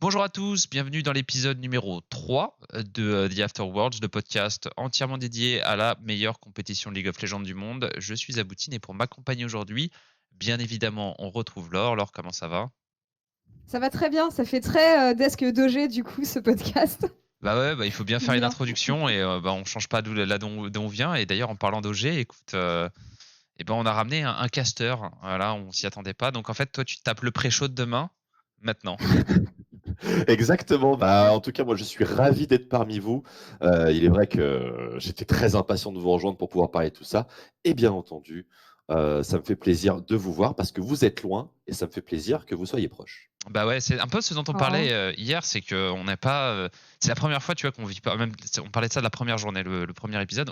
Bonjour à tous, bienvenue dans l'épisode numéro 3 de The Afterworlds, le podcast entièrement dédié à la meilleure compétition de League of Legends du monde. Je suis Aboutine et pour m'accompagner aujourd'hui, bien évidemment, on retrouve Laure. Laure, comment ça va? Ça va très bien, ça fait très desk doger du coup ce podcast. Bah ouais, il faut bien faire J'aime une bien. introduction et on change pas là d'où on vient. Et d'ailleurs, en parlant d'OG, écoute, on a ramené un caster. Voilà, on s'y attendait pas. Donc en fait, toi, tu tapes le pré-show de demain, maintenant. Exactement. En tout cas, moi, je suis ravi d'être parmi vous. Il est vrai que j'étais très impatient de vous rejoindre pour pouvoir parler de tout ça. Et bien entendu, ça me fait plaisir de vous voir parce que vous êtes loin et ça me fait plaisir que vous soyez proches. Bah ouais, c'est un peu ce dont on Oh. parlait hier, c'est qu'on n'a pas. C'est la première fois, tu vois, qu'on vit pas. Même, on parlait de ça de la première journée, le premier épisode.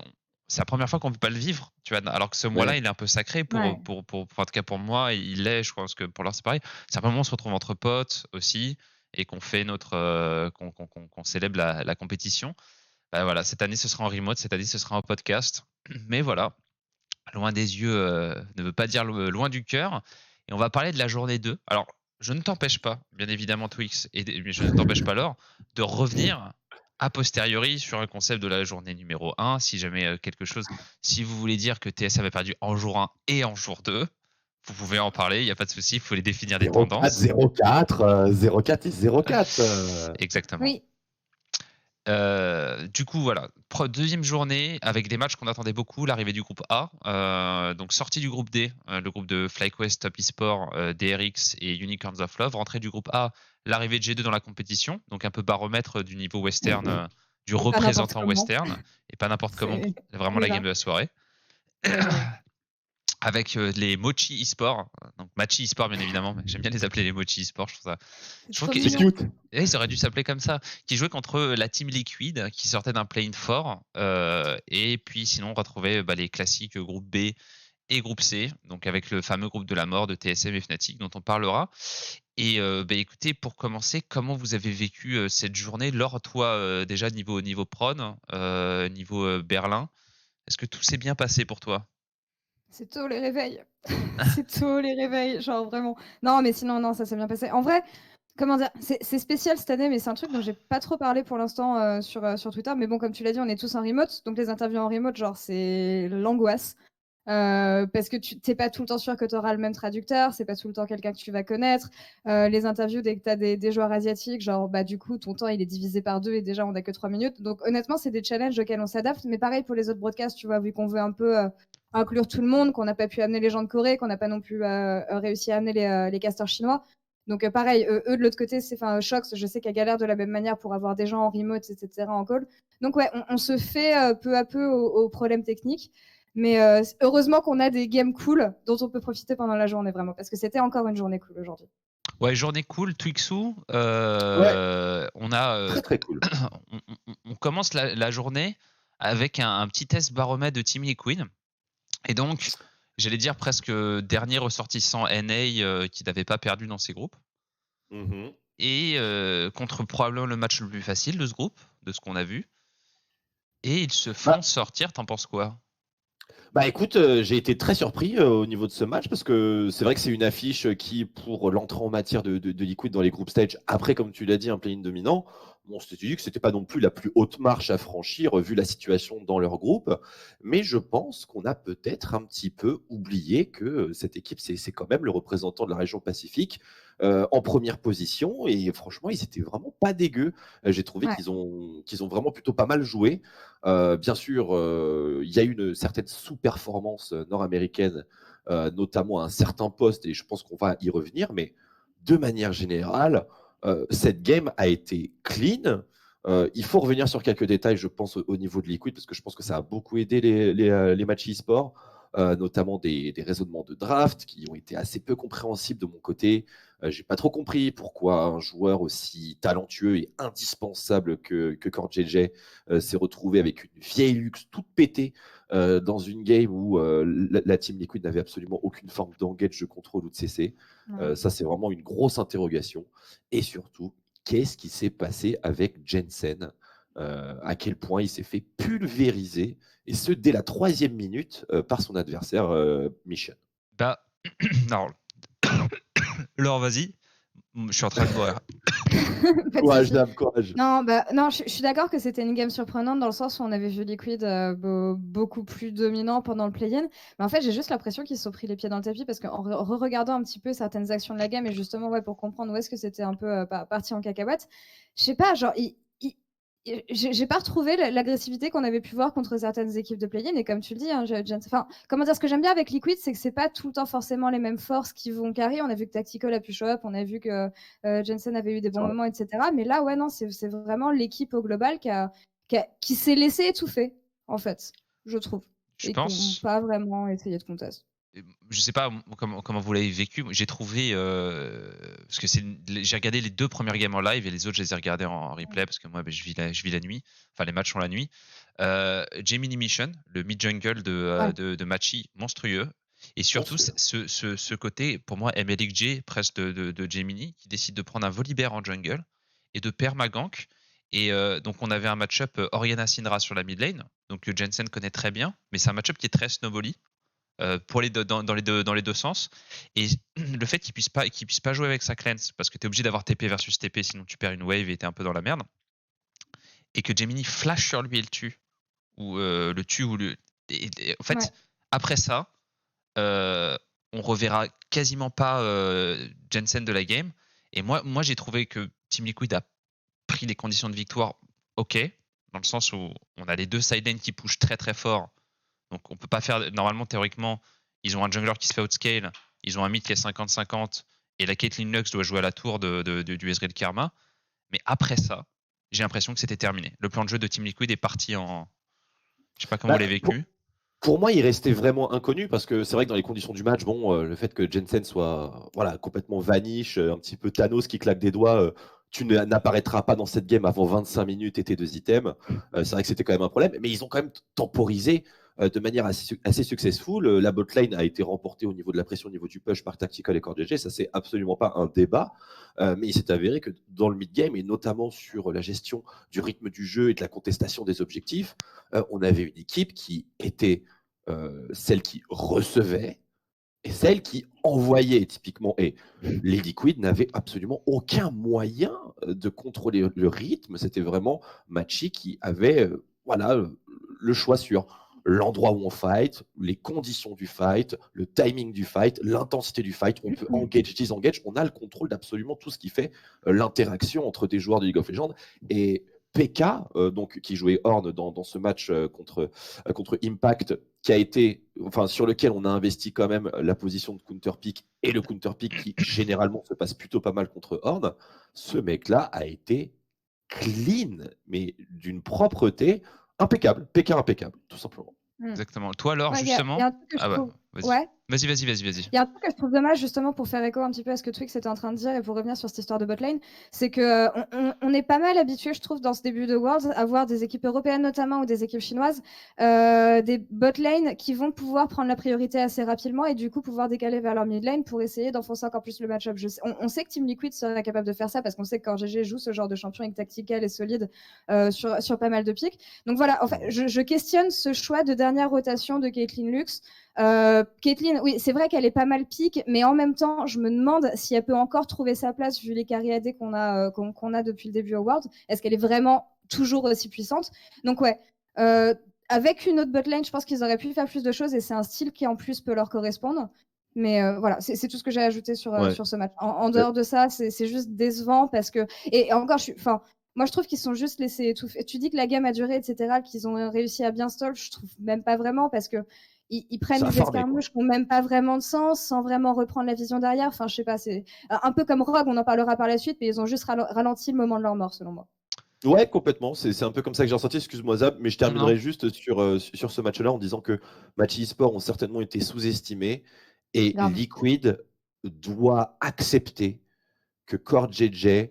C'est la première fois qu'on ne peut pas le vivre, tu vois. Alors que ce mois-là, Ouais. il est un peu sacré Ouais. en tout cas pour moi, il l'est. Je pense que pour l'heure, c'est pareil. C'est un moment où on se retrouve entre potes aussi et qu'on fait notre, qu'on célèbre la compétition. Bah voilà, cette année, ce sera en remote, cette année, ce sera en podcast. Mais voilà, loin des yeux ne veut pas dire loin du cœur. Et on va parler de la journée 2. Alors, je ne t'empêche pas, bien évidemment, Twix, mais je ne t'empêche pas, Laure, de revenir a posteriori sur un concept de la journée numéro 1. Si jamais quelque chose, si vous voulez dire que TS avait perdu en jour 1 et en jour 2, vous pouvez en parler, il n'y a pas de souci, il faut les définir des 0,4, tendances. 0,4, 0,4 et 0,4. Exactement. Oui. Du coup, voilà. Deuxième journée avec des matchs qu'on attendait beaucoup. L'arrivée du groupe A, donc sortie du groupe D, le groupe de FlyQuest, Top Esport, DRX et Unicorns of Love. Rentrée du groupe A, l'arrivée de G2 dans la compétition, donc un peu baromètre du niveau western, du Et pas n'importe représentant comment. western, et pas n'importe comment, C'est vraiment on y la game va. de la soirée. Ouais. Avec les Mochi eSport, donc Machi eSport bien évidemment, mais j'aime bien les appeler les Mochi eSport, C'est je trouve trop C'est qu'ils mignon. cute. ils auraient dû s'appeler comme ça, qui jouait contre la team Liquid, qui sortait d'un play-in fort, et puis sinon on retrouvait les classiques groupe B et groupe C, donc avec le fameux groupe de la mort de TSM et Fnatic dont on parlera. Et écoutez, pour commencer, comment vous avez vécu cette journée? Laure, toi, déjà niveau prod, niveau Berlin, est-ce que tout s'est bien passé pour toi? C'est tôt les réveils. C'est tôt les réveils, genre vraiment. Non, mais sinon, non, ça s'est bien passé. En vrai, comment dire, c'est spécial cette année, mais c'est un truc dont j'ai pas trop parlé pour l'instant sur Twitter. Mais bon, comme tu l'as dit, on est tous en remote, donc les interviews en remote, genre, c'est l'angoisse. Parce que tu n'es pas tout le temps sûr que tu auras le même traducteur, c'est pas tout le temps quelqu'un que tu vas connaître. Les interviews, dès que tu as des joueurs asiatiques, genre, bah, du coup, ton temps, il est divisé par 2 et déjà, on n'a que 3 minutes. Donc, honnêtement, c'est des challenges auxquels on s'adapte. Mais pareil pour les autres broadcasts, tu vois, vu qu'on veut un peu inclure tout le monde, qu'on n'a pas pu amener les gens de Corée, qu'on n'a pas non plus réussi à amener les casteurs chinois. Donc, pareil, eux, de l'autre côté, c'est Shox, je sais qu'elle galère de la même manière pour avoir des gens en remote, etc., en call. Donc, ouais, on se fait peu à peu aux problèmes techniques. Mais heureusement qu'on a des games cool dont on peut profiter pendant la journée, vraiment, parce que c'était encore une journée cool aujourd'hui. Ouais, journée cool, Twixou. Ouais, On a, très très cool. on commence la journée avec un petit test baromètre de Team Liquid. Et donc, j'allais dire presque dernier ressortissant NA qui n'avait pas perdu dans ses groupes. Mhm. Et contre probablement le match le plus facile de ce groupe, de ce qu'on a vu. Et ils se font Bah, sortir, t'en penses quoi? écoute, j'ai été très surpris au niveau de ce match parce que c'est vrai que c'est une affiche qui, pour l'entrée en matière de Liquid dans les groupes stage, après, comme tu l'as dit, un play-in dominant, on s'était dit que c'était pas non plus la plus haute marche à franchir vu la situation dans leur groupe. Mais je pense qu'on a peut-être un petit peu oublié que cette équipe, c'est quand même le représentant de la région Pacifique en première position. Et franchement, ils étaient vraiment pas dégueux. J'ai trouvé Ouais. qu'ils ont vraiment plutôt pas mal joué. Bien sûr, il y a une certaine sous-performance nord-américaine, notamment à un certain poste, et je pense qu'on va y revenir, mais de manière générale, cette game a été clean. Il faut revenir sur quelques détails, je pense, au niveau de Liquid, parce que je pense que ça a beaucoup aidé les matchs e-sport, notamment des raisonnements de draft qui ont été assez peu compréhensibles de mon côté. J'ai pas trop compris pourquoi un joueur aussi talentueux et indispensable que Core JJ s'est retrouvé avec une vieille luxe toute pétée dans une game où la team Liquid n'avait absolument aucune forme d'engage, de contrôle ou de CC. Ouais. Ça, c'est vraiment une grosse interrogation. Et surtout, qu'est-ce qui s'est passé avec Jensen? À quel point il s'est fait pulvériser, et ce dès la 3e minute par son adversaire Mission. Bah, alors, Laure, vas-y. Je suis en train de mourir. Pas de Courage, souci. dame, courage. Non, je suis d'accord que c'était une game surprenante dans le sens où on avait vu Liquid beaucoup plus dominant pendant le play-in. Mais en fait, j'ai juste l'impression qu'ils se sont pris les pieds dans le tapis parce qu'en re-regardant un petit peu certaines actions de la game et justement pour comprendre où est-ce que c'était un peu parti en cacahuète, je sais pas, genre, j'ai pas retrouvé l'agressivité qu'on avait pu voir contre certaines équipes de play-in. Et comme tu le dis, hein, enfin, comment dire, ce que j'aime bien avec Liquid, c'est que c'est pas tout le temps forcément les mêmes forces qui vont carry. On a vu que Tactical a pu show up, on a vu que Jensen avait eu des bons moments, etc. Mais là, ouais, non, c'est vraiment l'équipe au global qui s'est laissé étouffer, en fait, je trouve. Je Et qui n'ont pense. pas vraiment essayé de contest. Je sais pas comment vous l'avez vécu. J'ai trouvé parce que j'ai regardé les 2 premières games en live et les autres je les ai regardées en replay parce que moi je vis la nuit. Enfin les matchs sont la nuit. Gemini Mission, le mid jungle de Machi, monstrueux. Et surtout ce côté pour moi MLXJ presque de Gemini qui décide de prendre un Volibear en jungle et de permagank. Et donc on avait un match-up Orianna Syndra sur la mid lane, donc que Jensen connaît très bien, mais c'est un match-up qui est très snowbally. Pour dans les deux sens. Et le fait qu'il puisse pas jouer avec sa cleanse, parce que tu es obligé d'avoir TP versus TP, sinon tu perds une wave et t'es un peu dans la merde. Et que Gemini flash sur lui et le tue. Ou le tue, ou le. En fait, après ça, on reverra quasiment pas Jensen de la game. Et moi j'ai trouvé que Team Liquid a pris les conditions de victoire ok, dans le sens où on a les 2 side lanes qui pushent très très fort. Donc on peut pas faire. Normalement, théoriquement, ils ont un jungler qui se fait outscale, ils ont un mid qui est 50-50, et la Caitlyn Lux doit jouer à la tour du Ezreal Karma. Mais après ça, j'ai l'impression que c'était terminé. Le plan de jeu de Team Liquid est parti en. Je sais pas comment vous l'avez vécu. Pour moi, il restait vraiment inconnu parce que c'est vrai que dans les conditions du match, le fait que Jensen soit complètement vanish, un petit peu Thanos qui claque des doigts, tu n'apparaîtras pas dans cette game avant 25 minutes et tes 2 items. C'est vrai que c'était quand même un problème, mais ils ont quand même temporisé de manière assez successful. La botlane a été remportée au niveau de la pression, au niveau du push par Tactical et CoreGG. Ça, c'est absolument pas un débat. Mais il s'est avéré que dans le mid-game, et notamment sur la gestion du rythme du jeu et de la contestation des objectifs, on avait une équipe qui était celle qui recevait et celle qui envoyait typiquement. Et les Liquid n'avaient absolument aucun moyen de contrôler le rythme. C'était vraiment Machi qui avait le choix sur l'endroit où on fight, les conditions du fight, le timing du fight, l'intensité du fight. On peut engage, disengage. On a le contrôle d'absolument tout ce qui fait l'interaction entre des joueurs de League of Legends. Et PK, donc, qui jouait Horn dans ce match contre Impact, qui a été, sur lequel on a investi quand même la position de counter pick et le counter pick qui généralement se passe plutôt pas mal contre Horn. Ce mec-là a été clean, mais d'une propreté impeccable, PK impeccable, tout simplement. Exactement. Toi alors, Ouais, justement. y a un truc que je trouve... Vas-y. Ouais. Vas-y. Il y a un truc que je trouve dommage, justement, pour faire écho un petit peu à ce que Twix était en train de dire et pour revenir sur cette histoire de botlane, c'est que on est pas mal habitué, je trouve, dans ce début de Worlds, à voir des équipes européennes notamment ou des équipes chinoises, des botlane qui vont pouvoir prendre la priorité assez rapidement et du coup pouvoir décaler vers leur mid lane pour essayer d'enfoncer encore plus le match-up. On sait que Team Liquid serait capable de faire ça parce qu'on sait que CoreGG joue ce genre de champion avec tactical et solide sur pas mal de pics. Donc voilà, en fait, je questionne ce choix de dernière rotation de Caitlyn Lux. Caitlyn, oui, c'est vrai qu'elle est pas mal pique, mais en même temps, je me demande si elle peut encore trouver sa place vu les carry AD qu'on a depuis le début au World. Est-ce qu'elle est vraiment toujours aussi puissante? Donc ouais, avec une autre botlane, je pense qu'ils auraient pu faire plus de choses et c'est un style qui en plus peut leur correspondre. Mais voilà, c'est tout ce que j'ai ajouté sur ce match. En dehors de ça, c'est juste décevant parce que... Et encore, moi, je trouve qu'ils sont juste laissés étouffer. Tu dis que la gamme a duré, etc., qu'ils ont réussi à bien stall. Je trouve même pas vraiment parce que ils prennent des escarmouches qui n'ont même pas vraiment de sens, sans vraiment reprendre la vision derrière. Enfin, je sais pas, c'est un peu comme Rogue, on en parlera par la suite, mais ils ont juste ralenti le moment de leur mort, selon moi. Ouais, complètement. C'est un peu comme ça que j'ai ressenti. Excuse-moi, Zab, mais je terminerai juste sur ce match-là en disant que Machi eSports ont certainement été sous-estimés et Liquid doit accepter que CoreJJ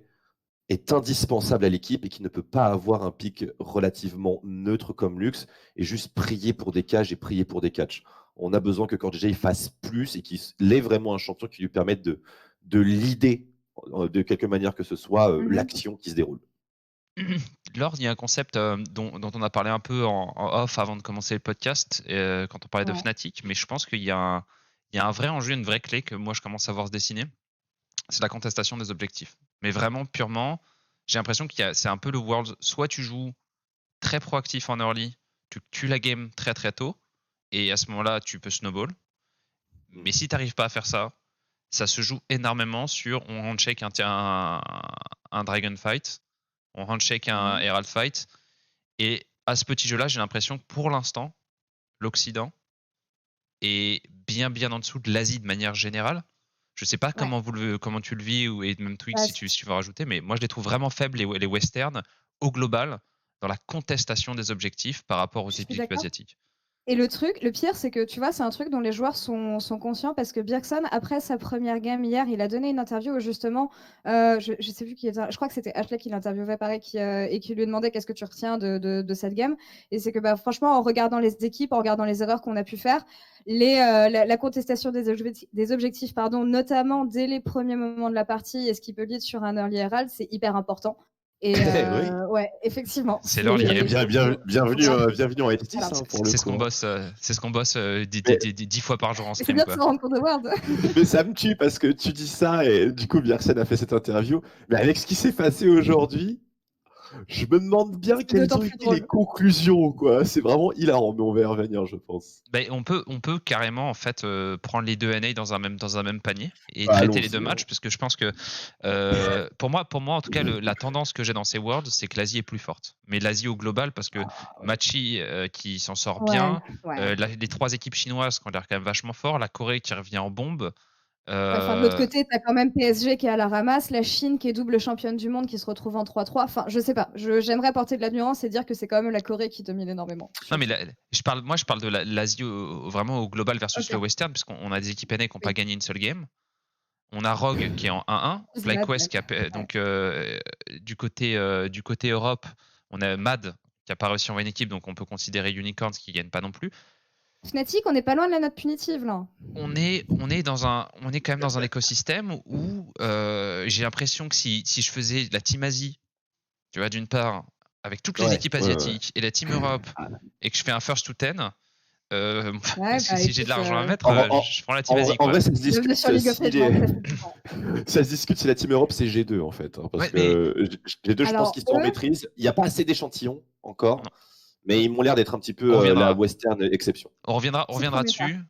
est indispensable à l'équipe et qu'il ne peut pas avoir un pick relativement neutre comme Lux et juste prier pour des cages et prier pour des catchs. On a besoin que CoreJJ fasse plus et qu'il ait vraiment un champion qui lui permette de leader de quelque manière que ce soit l'action qui se déroule. Lors, il y a un concept dont on a parlé un peu en off avant de commencer le podcast, quand on parlait de Fnatic, mais je pense qu'il y a un vrai enjeu, une vraie clé que moi je commence à voir se dessiner. c'est la contestation des objectifs. Mais vraiment, purement, j'ai l'impression c'est un peu le World. Soit tu joues très proactif en early, tu tues la game très très tôt, et à ce moment-là, tu peux snowball. Mais si tu n'arrives pas à faire ça, ça se joue énormément sur on handshake un Dragon Fight, on handshake un Herald Fight. Et à ce petit jeu-là, j'ai l'impression que pour l'instant, l'Occident est bien en dessous de l'Asie de manière générale. Je sais pas comment tu le vis, et même Twix si tu veux rajouter, mais moi je les trouve vraiment faibles, les westerns, au global, dans la contestation des objectifs par rapport aux équipes asiatiques. Et le pire, c'est que tu vois, c'est un truc dont les joueurs sont conscients parce que Bjergsen, après sa première game hier, il a donné une interview où justement, je sais plus qui était, je crois que c'était Ashley qui l'interviewait pareil, et qui lui demandait qu'est-ce que tu retiens de cette game. Et c'est que franchement, en regardant les équipes, en regardant les erreurs qu'on a pu faire, la contestation des objectifs, notamment dès les premiers moments de la partie et ce qui peut lead sur un early herald, c'est hyper important. Et ouais, effectivement. C'est l'early game. Bienvenue en F6. Voilà. C'est ce qu'on bosse 10 fois par jour en stream. C'est bien de se rendre compte de Word. Mais ça me tue parce que tu dis ça et du coup Bjergsen a fait cette interview. Mais avec ce qui s'est passé aujourd'hui, je me demande bien quelles ont été les conclusions, quoi. C'est vraiment hilarant, mais on va y revenir, je pense. Ben, on peut carrément en fait prendre les deux NA dans un même panier et traiter les deux matchs, parce que je pense que pour moi en tout cas la tendance que j'ai dans ces Worlds, c'est que l'Asie est plus forte. Mais l'Asie au global, parce que Machi qui s'en sort bien, les 3 équipes chinoises qui ont l'air quand même vachement fort, la Corée qui revient en bombe. Enfin, de l'autre côté, tu as quand même PSG qui est à la ramasse, la Chine qui est double championne du monde qui se retrouve en 3-3. Enfin, je sais pas. J'aimerais porter de la nuance et dire que c'est quand même la Corée qui domine énormément. Non, mais je parle de l'Asie vraiment au global versus le Western, puisqu'on a des équipes NA qui n'ont pas gagné une seule game. On a Rogue qui est en 1-1, FlyQuest qui a donc du côté Europe, on a Mad qui a pas réussi à envoyer une équipe, donc on peut considérer Unicorns qui gagne pas non plus. Fnatic, on n'est pas loin de la note punitive là. On est quand même dans un écosystème où j'ai l'impression que si je faisais la Team Asie, tu vois, d'une part, avec toutes les équipes asiatiques et la Team Europe, et que je fais un first to 10, si j'ai de l'argent à mettre, je prends la Team Asie. En vrai, ça se discute. Ça se discute si la Team Europe c'est G2 en fait, parce que G2, je pense qu'ils sont en maîtrise. Il n'y a pas assez d'échantillons encore. Non. Mais ils m'ont l'air d'être un petit peu la western exception. On reviendra dessus.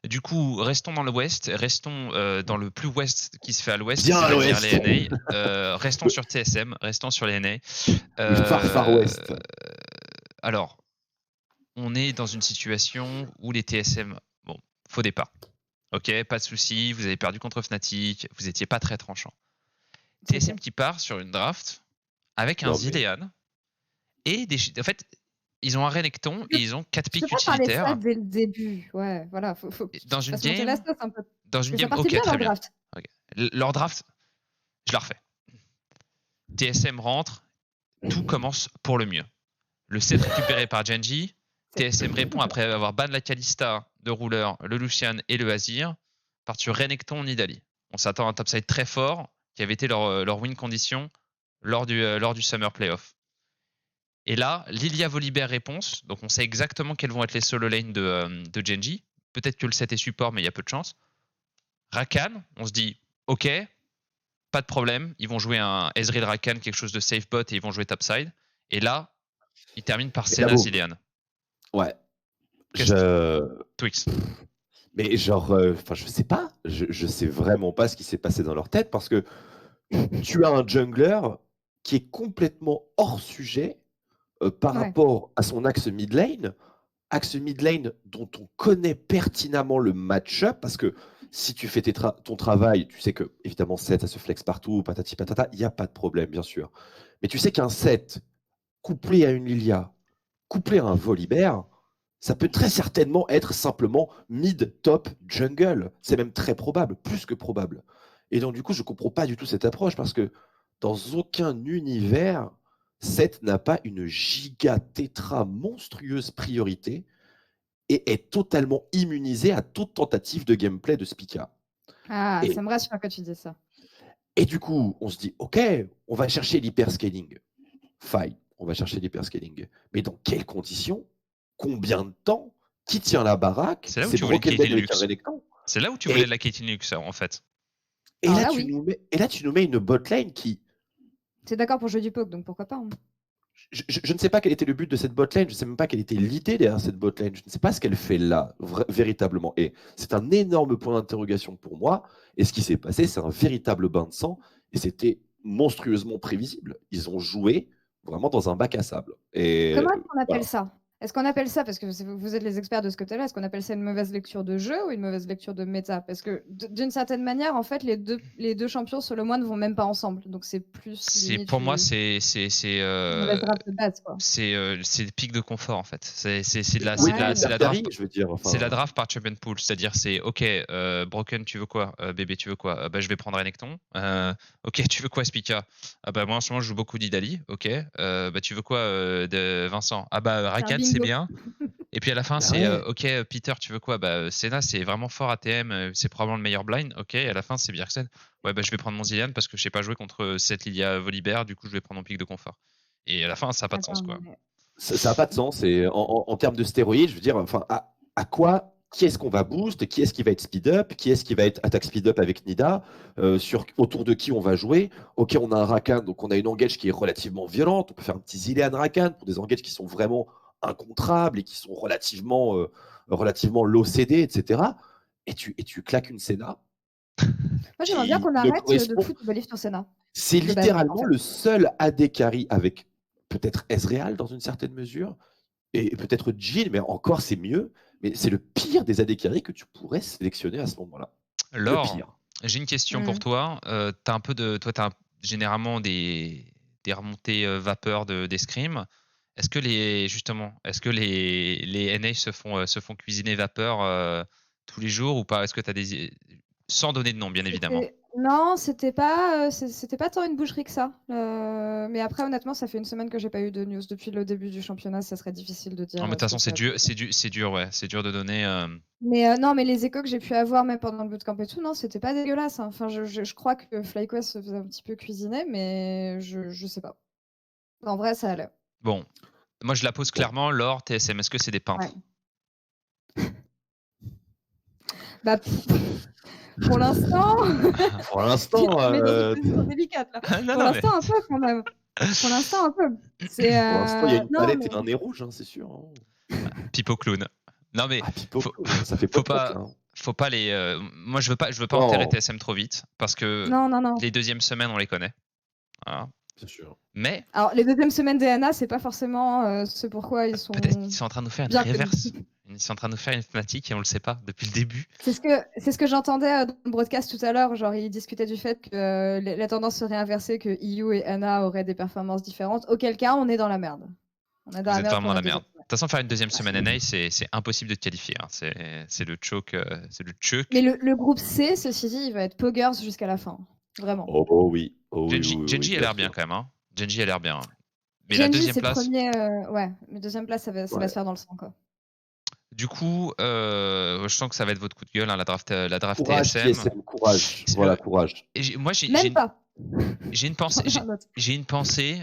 Du coup, restons dans le West, restons dans le plus West qui se fait à l'Ouest, c'est-à-dire les NA. Restons sur TSM, restons sur les NA. Far West. Alors, on est dans une situation où les TSM, bon, faux départ. Ok, pas de souci, vous avez perdu contre Fnatic, vous n'étiez pas très tranchant. TSM qui part sur une draft avec un Zilean et en fait, ils ont un Renekton et ils ont 4 pics utilitaires. Ça dès le début. Ouais, voilà, faut dans une game, ok, très bien. Okay. Leur draft, je la refais. TSM rentre, tout commence pour le mieux. Le set récupéré par Genji, TSM répond après avoir ban la Kalista, de Ruler, le Lucian et le Azir, part sur Renekton Nidalee. On s'attend à un topside très fort, qui avait été leur win condition lors du Summer Playoff. Et là, Lilia Volibear réponse. Donc, on sait exactement quels vont être les solo lanes de Genji. Peut-être que le set est support, mais il y a peu de chance. Rakan, on se dit, ok, pas de problème. Ils vont jouer un Ezreal Rakan, quelque chose de safe bot, et ils vont jouer topside. Et là, ils terminent par Senna Zilean. Ouais. Twix. Mais genre, je sais pas. Je sais vraiment pas ce qui s'est passé dans leur tête, parce que tu as un jungler qui est complètement hors sujet par rapport à son axe mid lane dont on connaît pertinemment le match-up, parce que si tu fais ton travail, tu sais que évidemment Sett, ça se flex partout, patati patata, il n'y a pas de problème, bien sûr. Mais tu sais qu'un Sett couplé à une Lilia, couplé à un Volibear, ça peut très certainement être simplement mid-top jungle. C'est même très probable, plus que probable. Et donc du coup, je ne comprends pas du tout cette approche, parce que dans aucun univers, Sett n'a pas une giga tétra monstrueuse priorité et est totalement immunisé à toute tentative de gameplay de Spica. Ah, ça me rassure que tu dis ça. Et du coup, on se dit, ok, on va chercher l'hyperscaling. Fine, on va chercher l'hyperscaling. Mais dans quelles conditions? Combien de temps? Qui tient la baraque? C'est là où tu voulais Caitlyn Lux. C'est là où tu voulais la Caitlyn Lux, en fait. Et Alors là, là, tu oui. nous mets une botlane qui. T'es d'accord pour jouer du poke, donc pourquoi pas, hein. Je ne sais pas quel était le but de cette botlane, je ne sais même pas quelle était l'idée derrière cette botlane, je ne sais pas ce qu'elle fait là, véritablement. Et c'est un énorme point d'interrogation pour moi. Et ce qui s'est passé, c'est un véritable bain de sang. Et c'était monstrueusement prévisible. Ils ont joué vraiment dans un bac à sable. Et Comment est-ce qu'on appelle voilà. ça? Est-ce qu'on appelle ça, parce que vous êtes les experts de ce côté-là, est-ce qu'on appelle ça une mauvaise lecture de jeu ou une mauvaise lecture de méta? Parce que d'une certaine manière, en fait, les deux champions sur le mois ne vont même pas ensemble. Donc c'est plus limite Pour moi, une mauvaise draft de base, quoi. c'est le pic de confort en fait. C'est de la, Oui, Ouais, c'est la carry, draft. je veux dire. C'est la Enfin, draft par champion pool, c'est-à-dire c'est ok, Broken, tu veux quoi, bébé, tu veux quoi, bah je vais prendre Renekton. Ok, tu veux quoi, Spica? Ah bah moi en ce moment je joue beaucoup d'Idali. Ok, bah tu veux quoi, de Vincent? Ah bah C'est un Rakan c'est bingo. bien. Et puis à la fin bah c'est ouais. ok, Peter, tu veux quoi? Bah Senna c'est vraiment fort ATM, c'est probablement le meilleur blind. Ok, et à la fin c'est Bjergsen. Ouais bah je vais prendre mon Zilean parce que je sais pas jouer contre cette Lilia Volibear, du coup je vais prendre mon pic de confort. Et à la fin ça a pas de sens Attends, quoi. mais Ça n'a pas de sens. Et en termes de stéroïdes, je veux dire, enfin, à quoi, qui est-ce qu'on va boost, qui est-ce qui va être speed up, qui est-ce qui va être attaque speed up avec Nida, autour de qui on va jouer. Ok, on a un Rakan, donc on a une engage qui est relativement violente. On peut faire un petit Zilean Rakan pour des engages qui sont vraiment incontrables et qui sont relativement low CD, etc. Et tu claques une Senna moi, j'aimerais bien qui qu'on ne arrête de correspond. foutre le boliv sur Senna, C'est de base, en littéralement fait. le seul AD carry avec peut-être Ezreal dans une certaine mesure et peut-être Jhin, mais encore c'est mieux. Mais c'est le pire des AD carry que tu pourrais sélectionner à ce moment-là. Le Laure, pire. j'ai une question pour toi. T'as généralement des remontées vapeur d'escrime. Est-ce que les NA se font cuisiner vapeur tous les jours ou pas? Est-ce que tu as sans donner de nom, bien évidemment. Non, c'était pas tant une boucherie que ça. Mais après, honnêtement, ça fait une semaine que j'ai pas eu de news depuis le début du championnat. Ça serait difficile de Non, dire mais de toute ce que façon, ça a donné. c'est dur, ouais. C'est dur de donner. Mais non, mais les échos que j'ai pu avoir, même pendant le bootcamp et tout, non, c'était pas dégueulasse, hein. Enfin, je crois que FlyQuest se faisait un petit peu cuisiner, mais je sais pas. En vrai, ça allait. Bon, moi je la pose Bon. clairement. Laure, TSM, est-ce que c'est des Ouais. peintres? Bah, pour l'instant, Pour l'instant, on met dans une position délicate là. Non, Pour non, mais l'instant, un peu quand même. Pour l'instant, un peu. pour l'instant, il y a une Non, palette mais et un nez rouge, hein, c'est sûr. Hein. Pipo clown. Non, mais Ah, Pipo, faut, ça fait faut pote-pote pas, là. Hein. faut pas les. Moi, je veux pas enterrer Non, TSM trop vite parce que non, non, non. les deuxièmes semaines, on les connaît. Voilà. bien sûr. Mais Alors, les deuxièmes semaines DNA, c'est pas forcément ce pourquoi ils peut-être sont qu'ils sont en train de nous faire une bien connus. reverse. Ils sont en train de nous faire une Fnatic et on le sait pas depuis le début. C'est ce que j'entendais dans le broadcast tout à l'heure. Genre, ils discutaient du fait que la tendance serait inversée, que EU et Anna auraient des performances différentes. Auquel cas, on est dans la merde. On est dans Vous la êtes merde vraiment pour dans la la merde. deuxième De semaine. toute façon, faire une deuxième semaine NA, c'est impossible de te qualifier. Hein. C'est le choke. C'est le choke. Mais le groupe C, ceci dit, il va être Poggers jusqu'à la fin. Vraiment. Oh, oui. Oh oui, oui, oui, oui, Genji a bien l'air bien sûr. quand même. Hein. Genji a l'air bien. Mais la Genji, deuxième c'est le place. premier. Ouais, mais deuxième place, ça va Ouais. se faire dans le sang, quoi. Du coup, je sens que ça va être votre coup de gueule, hein, la draft Courage, TSM. TSM, courage. C'est Voilà, le- courage. Moi, Même pas. j'ai une pensée, J'en ai un autre. j'ai une pensée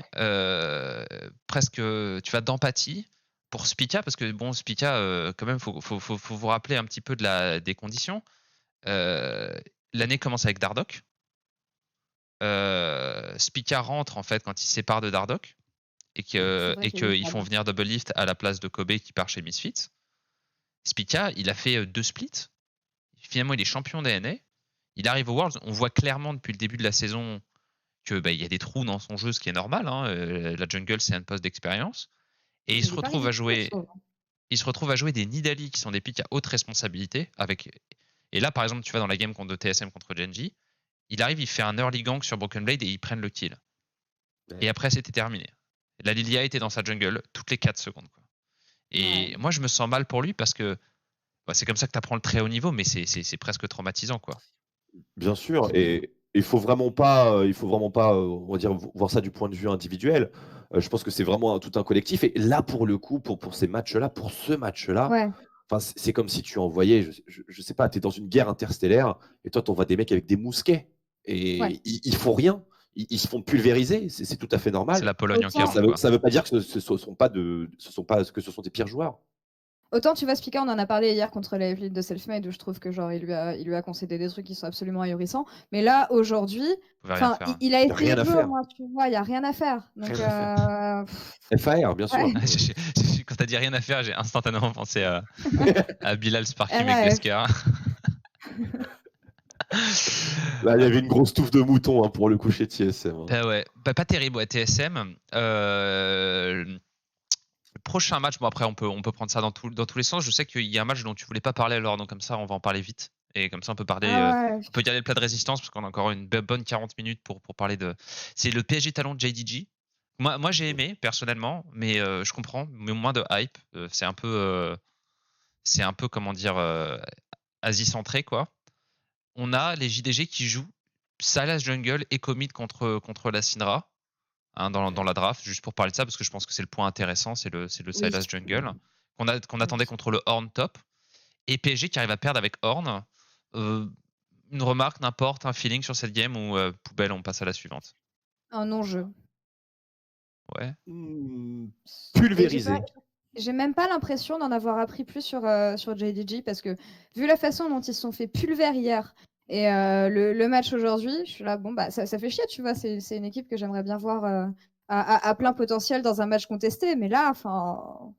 presque, tu vois, d'empathie pour Spica, parce que bon, Spica, quand même, faut vous rappeler un petit peu des conditions. L'année commence avec Dardoch. Spica rentre en fait quand il se sépare de Dardoch et C'est vrai qu'il y a eu qu'ils ça, font bon. venir Double Lift à la place de Kobe qui part chez Misfits. Spica, il a fait 2 splits. Finalement, il est champion d'ANA. Il arrive au Worlds. On voit clairement depuis le début de la saison que il y a des trous dans son jeu, ce qui est normal. Hein. La jungle, c'est un poste d'expérience. Et Il est pas ridicule, je trouve. il se retrouve à jouer des Nidalee qui sont des pics à haute responsabilité. Et là, par exemple, tu vas dans la game contre TSM contre Genji, il arrive, il fait un early gank sur Broken Blade et ils prennent le kill. Ouais. Et après, c'était terminé. La Lilia était dans sa jungle toutes les 4 secondes. Quoi. Et Ouais. moi, je me sens mal pour lui parce que c'est comme ça que tu apprends le très haut niveau, mais c'est presque traumatisant. Quoi. Bien sûr, et il faut vraiment pas, on va dire, voir ça du point de vue individuel. Je pense que c'est vraiment tout un collectif. Et là, pour le coup, pour ces matchs-là, pour ce match-là, Ouais. enfin, c'est comme si tu envoyais, je sais pas, tu es dans une guerre interstellaire et toi, tu envoies des mecs avec des mousquets et Ouais. ils font rien. Ils se font pulvériser, c'est tout à fait C'est normal. la Pologne en Autant- K1. Ça veut pas dire que ce sont pas des pires joueurs. Autant tu vois, Spica, on en a parlé hier contre la Evelyne de Selfmade, où je trouve que genre il lui a concédé des trucs qui sont absolument ahurissants. Mais là, aujourd'hui, Vous pouvez rien enfin, faire. Hein. il a Y a essayé rien de à jouer au faire. moins, tu vois, il n'y a rien à faire. Donc, Rien à faire. FAR, bien sûr. ouais. Quand t'as dit rien à faire, j'ai instantanément pensé à Bilal Sparky RAF. McGusker. Là, il y avait une grosse touffe de moutons pour le coucher de TSM. Hein. Bah ouais, pas terrible, ouais, TSM. Le prochain match, bon après on peut prendre ça dans tous les sens. Je sais qu'il y a un match dont tu voulais pas parler alors, donc comme ça on va en parler vite. Et comme ça on peut parler, Ah ouais. on peut garder le plat de résistance parce qu'on a encore une bonne 40 minutes pour parler de. C'est le PSG Talon de JDG. Moi j'ai aimé personnellement, mais je comprends, mais moins de hype. C'est un peu comment dire, Asie centré quoi. On a les JDG qui jouent Sylas Jungle et Commit contre la Syndra. Hein, dans la draft, juste pour parler de ça, parce que je pense que c'est le point intéressant, c'est le Sylas Jungle, qu'on attendait contre le Horn top, et PSG qui arrive à perdre avec Horn. Une remarque, n'importe, un feeling sur cette game ou poubelle, on passe à la suivante. Un non-jeu. Ouais. Pulvérisé. J'ai même pas l'impression d'en avoir appris plus sur JDG, parce que vu la façon dont ils se sont fait pulver hier et le match aujourd'hui, je suis là, bon, bah ça fait chier, tu vois, c'est une équipe que j'aimerais bien voir à plein potentiel dans un match contesté, mais là, enfin.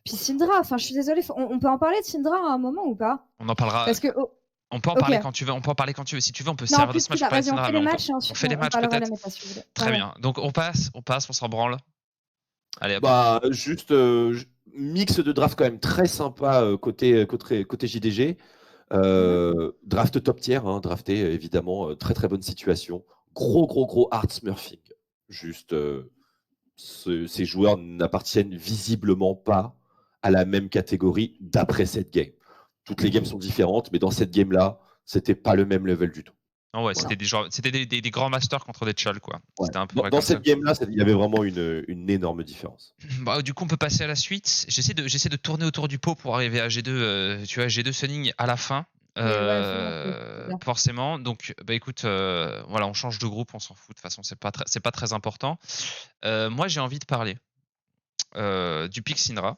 Puis Syndra, enfin, je suis désolée, on peut en parler de Syndra à un moment ou pas? On en parlera. Parce que, on peut en parler quand tu veux. On peut en parler quand tu veux. Si tu veux, on peut se non, servir de plus ce match tard, pour parler de vas-y, on Syndra. fait les matchs et ensuite on fait les on matchs parlera de la peut-être. méta, si vous voulez. Très bien. Donc on passe, on s'en branle. Allez, hop. Bah, juste mix de draft quand même très sympa côté JDG. Draft top tier, hein, drafté évidemment, très très bonne situation. Gros hard smurfing. Juste, ces joueurs n'appartiennent visiblement pas à la même catégorie d'après cette game. Toutes les games sont différentes, mais dans cette game-là, c'était pas le même level du tout. Oh ouais, Voilà. c'était des grands masters contre des chals, quoi. Ouais. C'était un peu Dans cette game-là, il y avait vraiment une énorme différence. Bah, du coup, on peut passer à la suite. J'essaie de tourner autour du pot pour arriver à G2, tu vois, G2 Sunning à la fin. Forcément. Donc, bah écoute, voilà, on change de groupe, on s'en fout. De toute façon, c'est pas très important. Moi, j'ai envie de parler du pick Syndra.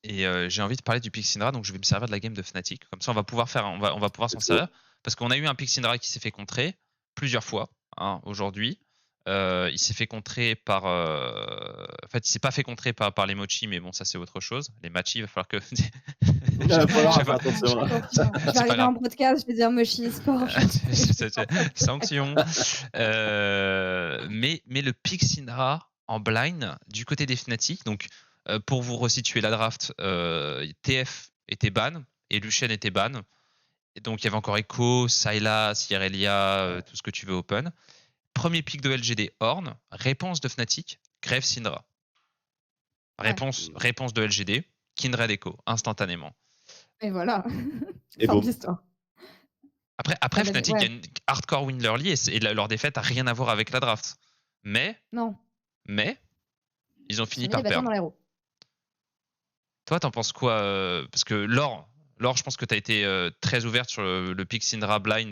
Et j'ai envie de parler du pick Syndra, donc je vais me servir de la game de Fnatic. Comme ça, on va pouvoir s'en servir. Parce qu'on a eu un pick Syndra qui s'est fait contrer plusieurs fois aujourd'hui. Il s'est fait contrer par. En fait, il s'est pas fait contrer par les mochi, mais bon, ça c'est autre chose. Les machis, il va falloir que. Il va falloir faire attention. Je vais arriver en broadcast, je vais dire mochi sport. Sanction. Mais le pick Syndra en blind du côté des Fnatic, donc pour vous resituer la draft, TF était ban et Lucian était ban. Et donc il y avait encore Echo, Sylas, Irelia, tout ce que tu veux open. Premier pick de LGD, Horn. Réponse de Fnatic, Grave Syndra. Réponse de LGD, Kindred Echo, instantanément. Et voilà. Et bon. Après Fnatic, il y a une hardcore win early et leur défaite n'a rien à voir avec la draft. Mais ils ont fini par perdre. Toi, t'en penses quoi parce que Laure, je pense que t'as été très ouverte sur le pick Syndra blind.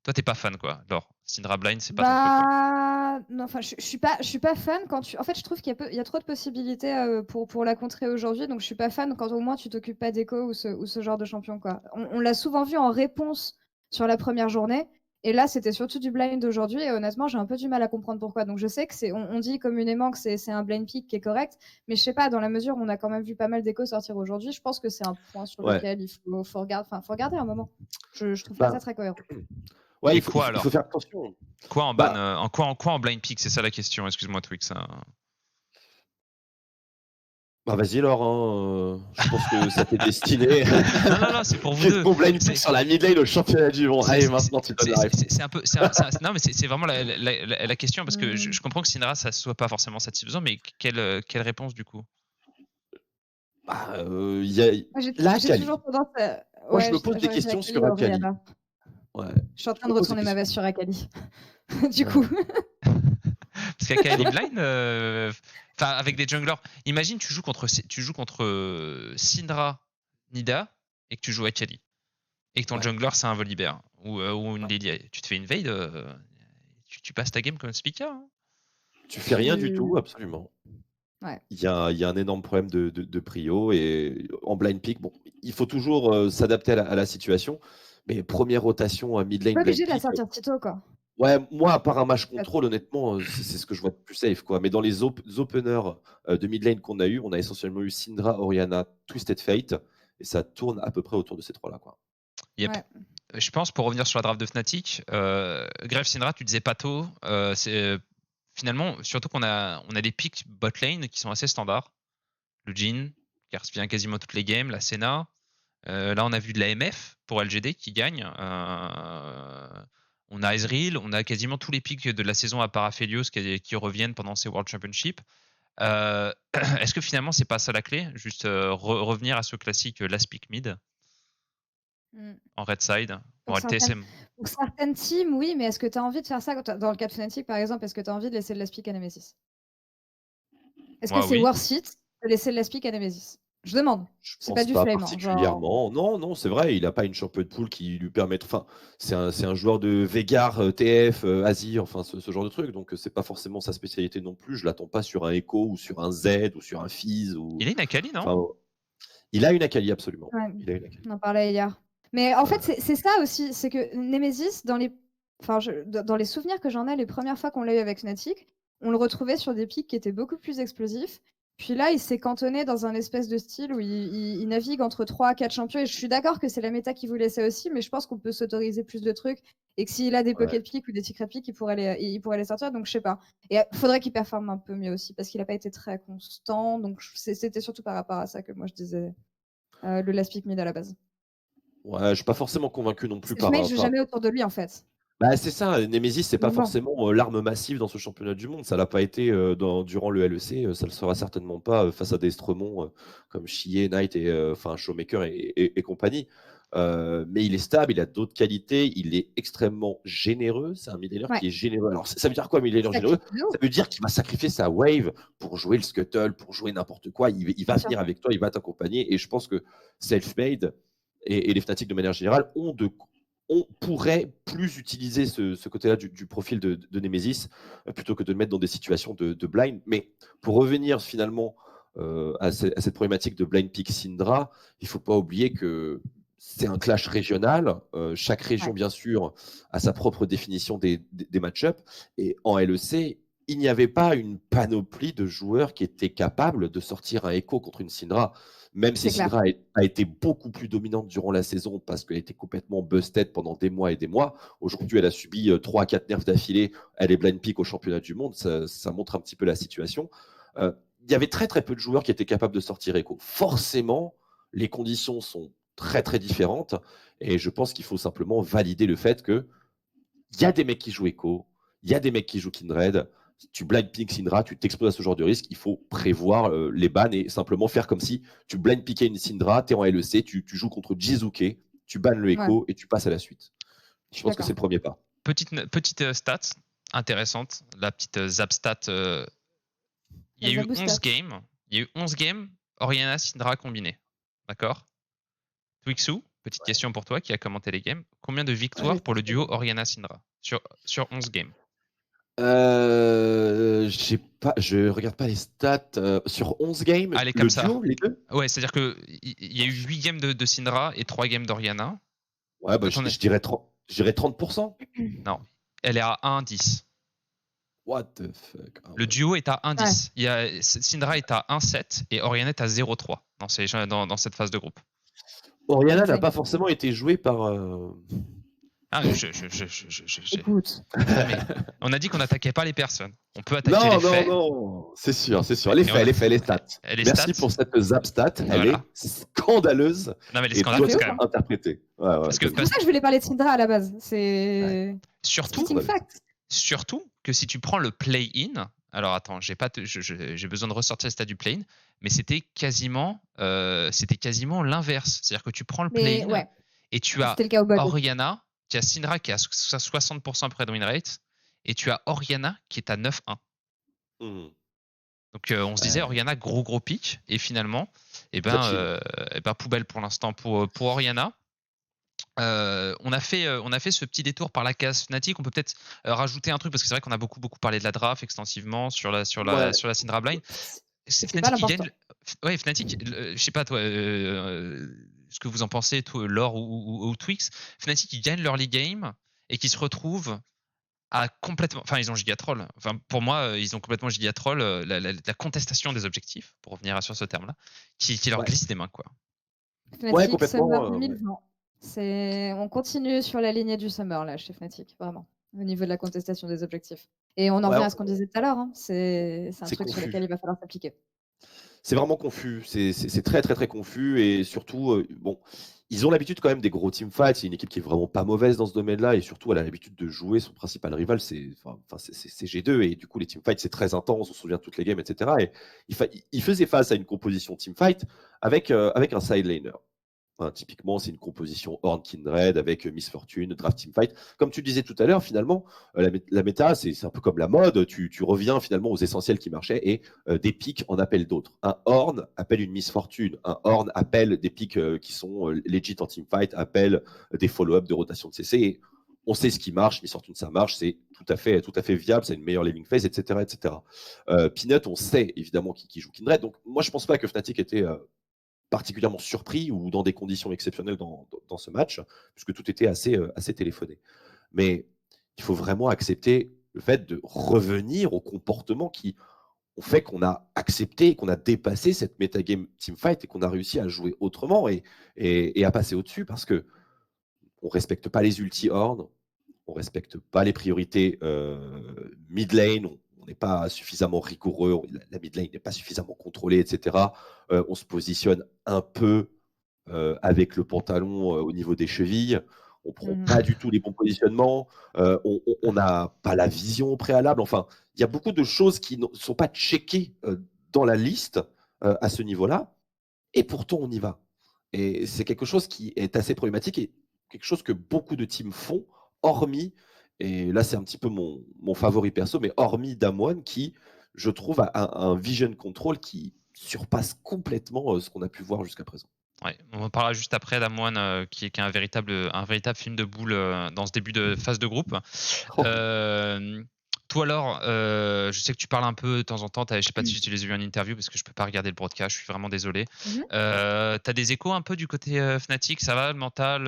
Toi, t'es pas fan, quoi, Laure. Syndra blind, c'est pas ton truc, quoi. Non, enfin, je suis pas fan quand tu. En fait, je trouve qu'il y a trop de possibilités pour la contrer aujourd'hui, donc je suis pas fan quand au moins tu t'occupes pas d'Echo ou ce genre de champion, quoi. On l'a souvent vu en réponse sur la première journée, et là, c'était surtout du blind aujourd'hui, et honnêtement, j'ai un peu du mal à comprendre pourquoi. Donc je sais que on dit communément que c'est un blind pick qui est correct, mais je sais pas, dans la mesure où on a quand même vu pas mal d'Echo sortir aujourd'hui, je pense que c'est un point sur lequel il faut regarder un moment. Je trouve pas ça très cohérent. Ouais, il faut faire attention. Quoi en ban, en quoi en blind pick, c'est ça la question. Excuse-moi, Twix. Bah vas-y Laure, je pense que ça t'est destiné. non, c'est pour vous deux. Mon blind pick sur la mid lane au championnat du monde. Allez, maintenant tu donnes la réponse. Non, mais c'est vraiment la question parce que je comprends que Syndra ça soit pas forcément satisfaisant, mais quelle réponse du coup? J'ai toujours tendance à... Moi, je me pose des questions sur Akali. Ouais. Je suis en train de retourner ma veste sur Akali. Du coup. Parce qu'Akali blind, avec des junglers. Imagine, tu joues contre Syndra, Nida, et que tu joues Akali. Et que ton jungler, c'est un Volibear ou une Lilia. Tu te fais invade, tu passes ta game comme Spica. Hein. Tu fais rien du tout, absolument. Ouais. Il y a un énorme problème de prio et en blind pick, bon, il faut toujours s'adapter à la situation. Mais première rotation à mid lane Pas blind obligé de la pick, sortir Tito, quoi. ouais, moi, à part un match En fait. contrôle, honnêtement, c'est ce que je vois de plus safe, quoi. Mais dans les openers de mid lane qu'on a eu, on a essentiellement eu Syndra, Orianna, Twisted Fate, et ça tourne à peu près autour de ces trois-là, quoi. Yep. Ouais. Je pense, pour revenir sur la draft de Fnatic, Grave Syndra, tu disais Pato, c'est finalement, surtout qu'on a des picks bot lane qui sont assez standards. Le Jhin, qui revient quasiment toutes les games, la Senna. Là, on a vu de la MF pour LGD qui gagne. On a Ezreal, on a quasiment tous les picks de la saison à part Aphelios qui reviennent pendant ces World Championship. Est-ce que finalement, c'est pas ça la clé? Juste revenir à ce classique last pick mid en red side Pour le TSM. certaines teams, oui, mais est-ce que tu as envie de faire ça dans le cas de Fnatic, par exemple? Est-ce que tu as envie de laisser le last pick à Nemesis? Est-ce que c'est Oui. worth it de laisser le last pick à Nemesis? Je demande. Je C'est pas pense du pas flame, hein, genre. particulièrement. Non, c'est vrai, il n'a pas une champion de pool qui lui permet. Enfin, c'est un joueur de Vegar, TF, Asie, enfin ce genre de truc. Donc c'est pas forcément sa spécialité non plus. Je l'attends pas sur un Echo ou sur un Z ou sur un Fizz ou. Il est une Akali, non? Enfin, il a une Akali absolument. Ouais, Il a une Akali. on en parlait hier. Mais en fait, c'est ça aussi, c'est que Nemesis, dans les souvenirs que j'en ai, les premières fois qu'on l'a eu avec Fnatic, on le retrouvait sur des pics qui étaient beaucoup plus explosifs. Puis là, il s'est cantonné dans un espèce de style où il navigue entre 3 à 4 champions. Et je suis d'accord que c'est la méta qui voulait ça aussi, mais je pense qu'on peut s'autoriser plus de trucs. Et que s'il a des Ouais. pocket picks ou des secret picks, il pourrait les sortir. Donc je sais pas. Et il faudrait qu'il performe un peu mieux aussi, parce qu'il n'a pas été très constant. Donc c'était surtout par rapport à ça que moi je disais le last pick mid à la base. Ouais, je suis pas forcément convaincu non plus Ce mec joue jamais autour de lui, en fait. Bah, c'est ça, Nemesis, c'est pas Mais bon. forcément l'arme massive dans ce championnat du monde. Ça l'a pas été durant le LEC, ça le sera certainement pas face à des Estremont comme Chie, Knight et Showmaker et compagnie. Mais il est stable, il a d'autres qualités, il est extrêmement généreux. C'est un midlaner qui est généreux. Alors, ça veut dire quoi, midlaner généreux? Ça veut dire qu'il va sacrifier sa wave pour jouer le scuttle, pour jouer n'importe quoi. Il va venir avec toi, il va t'accompagner. Et je pense que Selfmade et les Fnatic de manière générale on pourrait plus utiliser ce côté-là du profil de Nemesis plutôt que de le mettre dans des situations de blind. Mais pour revenir finalement à cette problématique de blind pick Syndra, il ne faut pas oublier que c'est un clash régional. Chaque région, bien sûr, a sa propre définition des match-ups. Et en LEC, il n'y avait pas une panoplie de joueurs qui étaient capables de sortir un Echo contre une Syndra. Même si Syndra a été beaucoup plus dominante durant la saison parce qu'elle était complètement busted pendant des mois et des mois. Aujourd'hui, elle a subi 3 à 4 nerfs d'affilée. Elle est blind pick au championnat du monde. Ça montre un petit peu la situation. Il y avait très très peu de joueurs qui étaient capables de sortir Echo. Forcément, les conditions sont très très différentes. Et je pense qu'il faut simplement valider le fait qu'il y a des mecs qui jouent Echo, il y a des mecs qui jouent Kindred. Tu blind pick Syndra, tu t'exposes à ce genre de risque, il faut prévoir les bans et simplement faire comme si tu blind pickais une Syndra, tu es en LEC, tu joues contre Jizuke, tu bannes le Echo et tu passes à la suite. Je pense que c'est le premier pas. Petite stat intéressante, la petite zap stat. Il y a eu 11 games. Il y a eu 11 games Orianna Syndra combiné. D'accord? Twixu, petite question pour toi qui a commenté les games. Combien de victoires pour le duo Orianna Syndra sur 11 games? Je regarde pas les stats sur 11 games. Allez, comme ça. Duo, les deux? Ouais, c'est-à-dire qu'il y a eu 8 games de Syndra et 3 games d'Orianna. Ouais, bah, je dirais 30%. Non, elle est à 1,10. What the fuck? Le duo est à 1,10. Syndra est à 1,7 et Orianna est à 0,3 dans cette phase de groupe. Orianna n'a pas forcément été jouée par. Écoute. Mais on a dit qu'on n'attaquait pas les personnes. On peut attaquer les faits. Non, c'est sûr. Les faits, les stats. Merci pour cette zap stat. Elle est scandaleuse. Non, mais elle est scandaleuse quand même. Interprétée. C'est pour ça que je voulais parler de Syndra à la base. C'est surtout que si tu prends le play-in, alors attends, j'ai besoin de ressortir le stade du play-in, mais c'était quasiment l'inverse. C'est-à-dire que tu prends le play-in et tu as Orianna, tu as Syndra qui a 60% près de win rate et tu as Orianna qui est à 9-1. Donc on se disait Orianna gros pic et finalement poubelle pour l'instant pour Orianna. On a fait ce petit détour par la case Fnatic. On peut peut-être rajouter un truc parce que c'est vrai qu'on a beaucoup parlé de la draft extensivement sur la Syndra Blind. C'est C'est pas Fnatic qui gagne. l'important. Ouais, Fnatic, je sais pas toi, ce que vous en pensez, toi, Laure ou Twix. Fnatic qui gagne leur league game et qui se retrouvent à complètement. Enfin, ils ont gigatroll. Enfin, pour moi, ils ont complètement gigatroll la contestation des objectifs, pour revenir sur ce terme-là, qui leur Ouais. glisse des mains, quoi. Ouais, Fnatic complètement. Summer Ouais. 2020. On continue sur la lignée du Summer là chez Fnatic, vraiment, au niveau de la contestation des objectifs. Et on en Ouais, revient à ce qu'on disait tout à l'heure, hein. C'est un c'est truc sur lequel confus. il va falloir s'appliquer. C'est vraiment confus. C'est très, très, très confus. Et surtout, bon, ils ont l'habitude quand même des gros teamfights. C'est une équipe qui est vraiment pas mauvaise dans ce domaine-là. Et surtout, elle a l'habitude de jouer son principal rival, c'est G2. Et du coup, les teamfights, c'est très intense. On se souvient de toutes les games, etc. Et il faisait face à une composition teamfight avec un side laner. Enfin, typiquement, c'est une composition Horn Kindred avec Miss Fortune, Draft Teamfight. Comme tu disais tout à l'heure, finalement, la méta, c'est un peu comme la mode. Tu reviens finalement aux essentiels qui marchaient et des pics en appellent d'autres. Un Horn appelle une Miss Fortune. Un Horn appelle des pics qui sont legit en Teamfight, appelle des follow-up de rotation de CC. Et on sait ce qui marche. Miss Fortune, ça marche. C'est tout à fait viable. C'est une meilleure living phase, etc. etc. Peanut, on sait évidemment qui joue Kindred. Donc, moi, je pense pas que Fnatic était particulièrement surpris ou dans des conditions exceptionnelles dans ce match, puisque tout était assez téléphoné. Mais il faut vraiment accepter le fait de revenir aux comportements qui ont fait qu'on a accepté, qu'on a dépassé cette metagame teamfight et qu'on a réussi à jouer autrement et à passer au-dessus parce que on respecte pas les ulti horn, on respecte pas les priorités mid lane, on n'est pas suffisamment rigoureux, la mid lane n'est pas suffisamment contrôlée, etc. On se positionne un peu avec le pantalon au niveau des chevilles. On prend pas du tout les bons positionnements. On n'a pas la vision au préalable. Enfin, il y a beaucoup de choses qui ne sont pas checkées dans la liste à ce niveau-là. Et pourtant, on y va. Et c'est quelque chose qui est assez problématique et quelque chose que beaucoup de teams font, hormis, et là c'est un petit peu mon favori perso, mais hormis Damwon qui, je trouve, a un vision control qui surpasse complètement ce qu'on a pu voir jusqu'à présent. Ouais, on en parlera juste après d'Amoine qui est un véritable film de boule dans ce début de phase de groupe. Oh. Toi alors, je sais que tu parles un peu de temps en temps, je sais pas si tu les as vus en interview parce que je peux pas regarder le broadcast, je suis vraiment désolé. T'as des échos un peu du côté Fnatic, ça va, le mental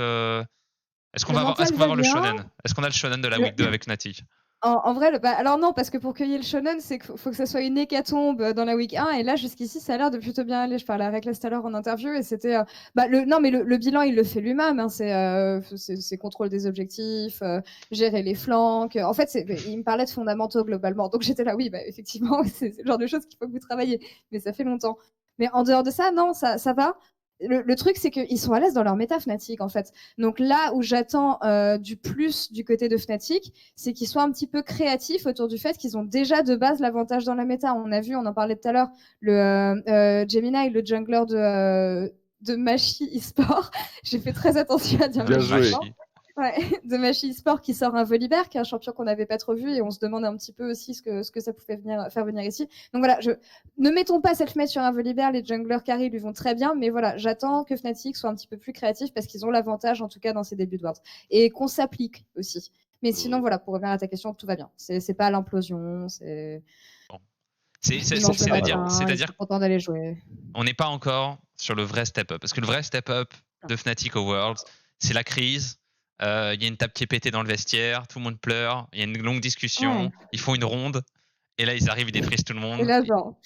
Est-ce qu'on Le va mental va avoir le bien. shonen Est-ce qu'on a le shonen de la week 2 avec Fnatic? En vrai, alors non, parce que pour cueillir le shonen, c'est qu'il faut que ça soit une hécatombe dans la week 1. Et là, jusqu'ici, ça a l'air de plutôt bien aller. Je parlais avec Reckless tout à l'heure en interview et c'était. Non, mais le bilan, il le fait lui-même. Hein, c'est contrôle des objectifs, gérer les flancs. En fait, il me parlait de fondamentaux globalement. Donc j'étais là, oui, effectivement, c'est le genre de choses qu'il faut que vous travaillez. Mais ça fait longtemps. Mais en dehors de ça, non, ça va. Le truc, c'est qu'ils sont à l'aise dans leur méta Fnatic, en fait. Donc là où j'attends du plus du côté de Fnatic, c'est qu'ils soient un petit peu créatifs autour du fait qu'ils ont déjà de base l'avantage dans la méta. On a vu, on en parlait tout à l'heure, le Gemini, le jungler de Machi eSport. J'ai fait très attention à dire Bien Machi joué. eSport. Ouais, de Machi eSport qui sort un Volibear, qui est un champion qu'on n'avait pas trop vu, et on se demande un petit peu aussi ce que ça pouvait faire venir ici. Donc voilà, ne mettons pas self-made sur un Volibear, les junglers carry lui vont très bien, mais voilà, j'attends que Fnatic soit un petit peu plus créatif parce qu'ils ont l'avantage, en tout cas dans ces débuts de Worlds, et qu'on s'applique aussi. Mais sinon, voilà, pour revenir à ta question, tout va bien. C'est pas l'implosion, c'est. Bon. C'est-à-dire content d'aller jouer. On n'est pas encore sur le vrai step-up. Parce que le vrai step-up de Fnatic au Worlds, c'est la crise. Il y a une table qui est pétée dans le vestiaire, tout le monde pleure, il y a une longue discussion, ils font une ronde, et là ils arrivent, ils détruisent tout le monde. Et là, genre.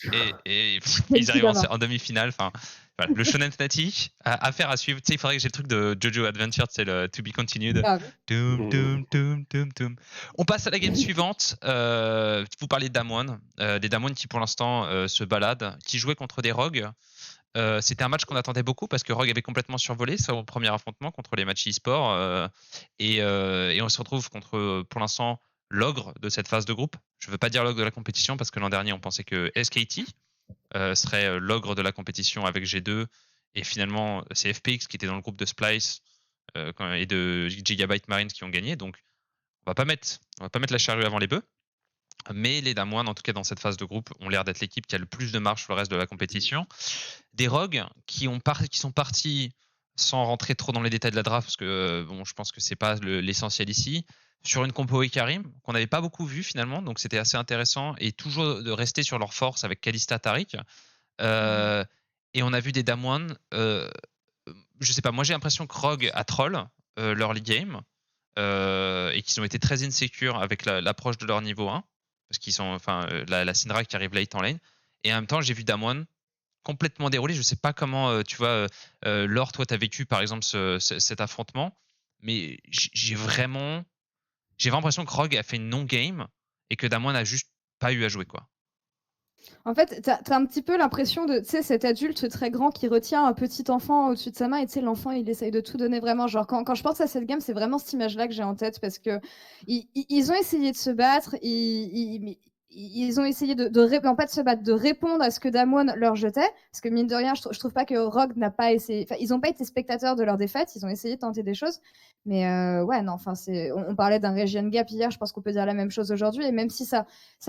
Et ils arrivent en demi-finale. Enfin, voilà, le shonen Fnatic, affaire à suivre. Tu sais, il faudrait que j'ai le truc de Jojo Adventure, c'est le To Be Continued. Doom, doom, doom, doom, doom. On passe à la game suivante. Vous parlez de Damwon, des Damwon qui pour l'instant se baladent, qui jouaient contre des rogues. C'était un match qu'on attendait beaucoup parce que Rogue avait complètement survolé son premier affrontement contre les matchs e-sport et on se retrouve contre pour l'instant l'ogre de cette phase de groupe. Je ne veux pas dire l'ogre de la compétition parce que l'an dernier on pensait que SKT serait l'ogre de la compétition avec G2 et finalement c'est FPX qui était dans le groupe de Splice et de Gigabyte Marines qui ont gagné, donc on va pas mettre la charrue avant les bœufs. Mais les Damwon, en tout cas dans cette phase de groupe, ont l'air d'être l'équipe qui a le plus de marge sur le reste de la compétition. Des rogues qui sont partis sans rentrer trop dans les détails de la draft, parce que bon, je pense que c'est pas l'essentiel ici, sur une compo Ikarim qu'on n'avait pas beaucoup vu finalement, donc c'était assez intéressant, et toujours de rester sur leur force avec Kalista, Taric. Et on a vu des Damwon. Je sais pas, moi j'ai l'impression que Rogue a troll l'early game et qu'ils ont été très insécures avec l'approche de leur niveau 1, parce qu'ils sont, la Syndra qui arrive late en lane. Et en même temps, j'ai vu Damwon complètement déroulé. Je sais pas comment, tu vois, Laure, toi, tu as vécu par exemple cet affrontement, mais j'ai vraiment l'impression que Rogue a fait une non-game et que Damwon a juste pas eu à jouer, quoi. En fait, t'as un petit peu l'impression de, tu sais, cet adulte très grand qui retient un petit enfant au-dessus de sa main, et tu sais, l'enfant, il essaye de tout donner vraiment. Genre, quand je pense à cette game, c'est vraiment cette image-là que j'ai en tête, parce que ils ont essayé de se battre, ils ont essayé non pas de se battre, de répondre à ce que Damwon leur jetait, parce que mine de rien, je trouve pas que Rogue n'a pas essayé, enfin, ils ont pas été spectateurs de leur défaite, ils ont essayé de tenter des choses, mais ouais, non, enfin, on parlait d'un region gap hier, je pense qu'on peut dire la même chose aujourd'hui, et même si ça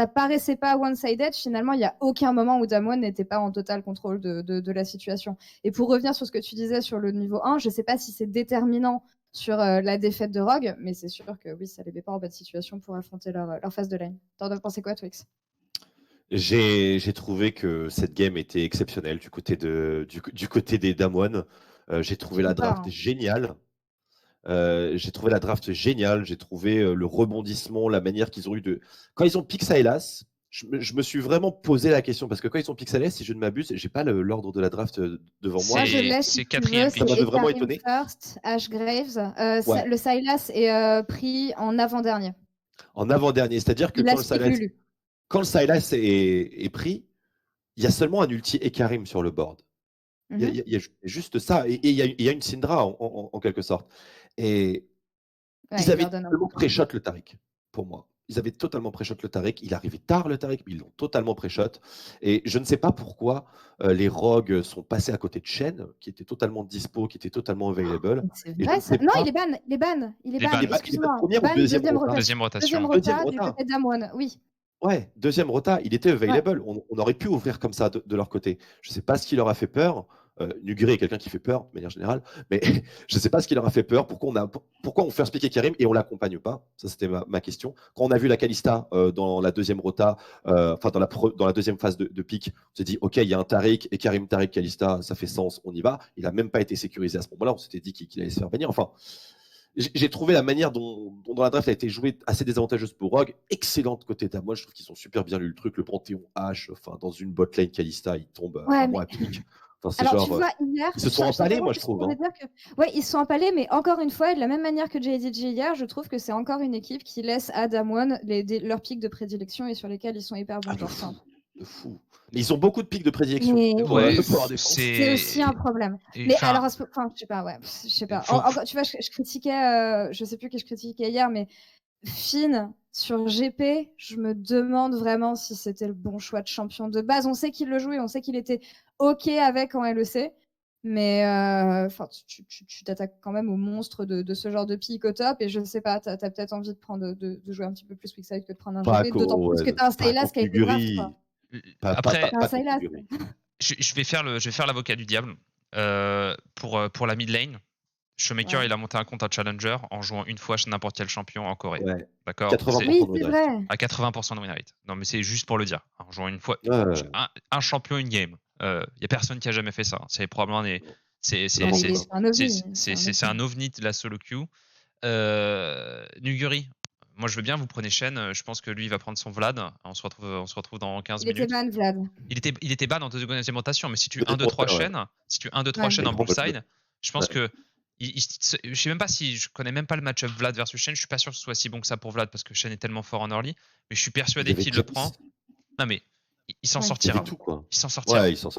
paraissait pas one-sided, finalement, il n'y a aucun moment où Damwon n'était pas en total contrôle de la situation. Et pour revenir sur ce que tu disais sur le niveau 1, je sais pas si c'est déterminant sur la défaite de Rogue, mais c'est sûr que oui, ça les met pas en bonne situation pour affronter leur phase de lane. T'en as pensé quoi, Twix? J'ai trouvé que cette game était exceptionnelle du côté des Damwon. J'ai trouvé la draft géniale. J'ai trouvé la draft géniale. J'ai trouvé le rebondissement, la manière qu'ils ont eu de. Quand ils ont pick Sylas, je me suis vraiment posé la question, parce que quand ils ont pick Sylas, si je ne m'abuse, j'ai pas l'ordre de la draft devant moi. Moi, je l'ai, si C'est tu quatrième veux, pick. Ça m'avait c'est vraiment Ekarim étonné. first, Ash Graves. Ouais. Le Sylas est pris en avant-dernier. En avant-dernier, c'est-à-dire que Il a quand le Sylas est pris, il y a seulement un ulti Ekarim sur le board. Il y a juste ça. Et il y a une Syndra en quelque sorte. Et Ouais, ils avaient totalement pré-shot le Taric, pour moi. Ils avaient totalement pré-shot le Taric. Il arrivait tard le Taric, mais ils l'ont totalement pré-shot. Et je ne sais pas pourquoi les Rogues sont passés à côté de Shen, qui était totalement dispo, qui était totalement available. C'est vrai, ça. Non, il est ban. Il est ban. Il est ban. Excuse-moi. Première ou deuxième rota. Deuxième rotation. Deuxième rota du côté de Damwon, oui. Ouais, deuxième rota, il était available. Ouais. On aurait pu ouvrir comme ça de leur côté. Je ne sais pas ce qui leur a fait peur. Nuguri est quelqu'un qui fait peur, de manière générale, mais je ne sais pas ce qui leur a fait peur. Pourquoi on fait expliquer Karim et on ne l'accompagne pas? Ça, c'était ma question. Quand on a vu la Kalista dans la deuxième rota, dans la deuxième phase de pick, on s'est dit, OK, il y a un Taric, et Karim, Taric, Kalista, ça fait sens, on y va. Il n'a même pas été sécurisé à ce moment-là. On s'était dit qu'il allait se faire bannir. Enfin, j'ai trouvé la manière dont la draft a été jouée assez désavantageuse pour Rogue. Excellente côté Damwon. Je trouve qu'ils ont super bien lu le truc. Le Panthéon H, dans une botlane Kalista, il tombe à pic. Alors, tu vois, hier, ils se sont empalés, moi, je trouve. Ouais, ils se sont empalés, mais encore une fois, de la même manière que JDG hier, je trouve que c'est encore une équipe qui laisse à Damwon leurs pics de prédilection et sur lesquels ils sont hyper bons. De fou. Mais ils ont beaucoup de pics de prédilection. C'est aussi un problème. Mais alors, je sais pas, ouais, je sais pas. Tu vois, je critiquais, je sais plus qui je critiquais hier, mais Finn sur GP, je me demande vraiment si c'était le bon choix de champion de base. On sait qu'il le joue et on sait qu'il était OK avec en LEC, mais tu t'attaques quand même au monstre de ce genre de pick au top, et je sais pas, t'as peut-être envie de jouer un petit peu plus Quickside que de prendre un GP, d'autant plus que t'as un Sylas qui a été draft, quoi. Après, je vais faire l'avocat du diable pour la mid lane. Showmaker, il a monté un compte à Challenger en jouant une fois chez n'importe quel champion en Corée. Ouais. D'accord. 80% c'est vrai. À 80% de win rate. Non, mais c'est juste pour le dire. En jouant une fois, un champion, une game. Il n'y a personne qui a jamais fait ça. C'est probablement c'est un ovni de la solo queue. Nuguri. Moi, je veux bien, vous prenez Shen. Je pense que lui, il va prendre son Vlad. On se retrouve dans 15 minutes. Il était ban, Vlad. Il était ban en deuxième rotation, mais si tu 1-2-3 Shen, en bullside, je pense que. Je sais même pas si je connais même pas le match-up Vlad versus Shen. Je suis pas sûr que ce soit si bon que ça pour Vlad parce que Shen est tellement fort en early. Mais je suis persuadé qu'il le prend. Non, mais il s'en sortira. Il s'en sortira. Ouais, il s'en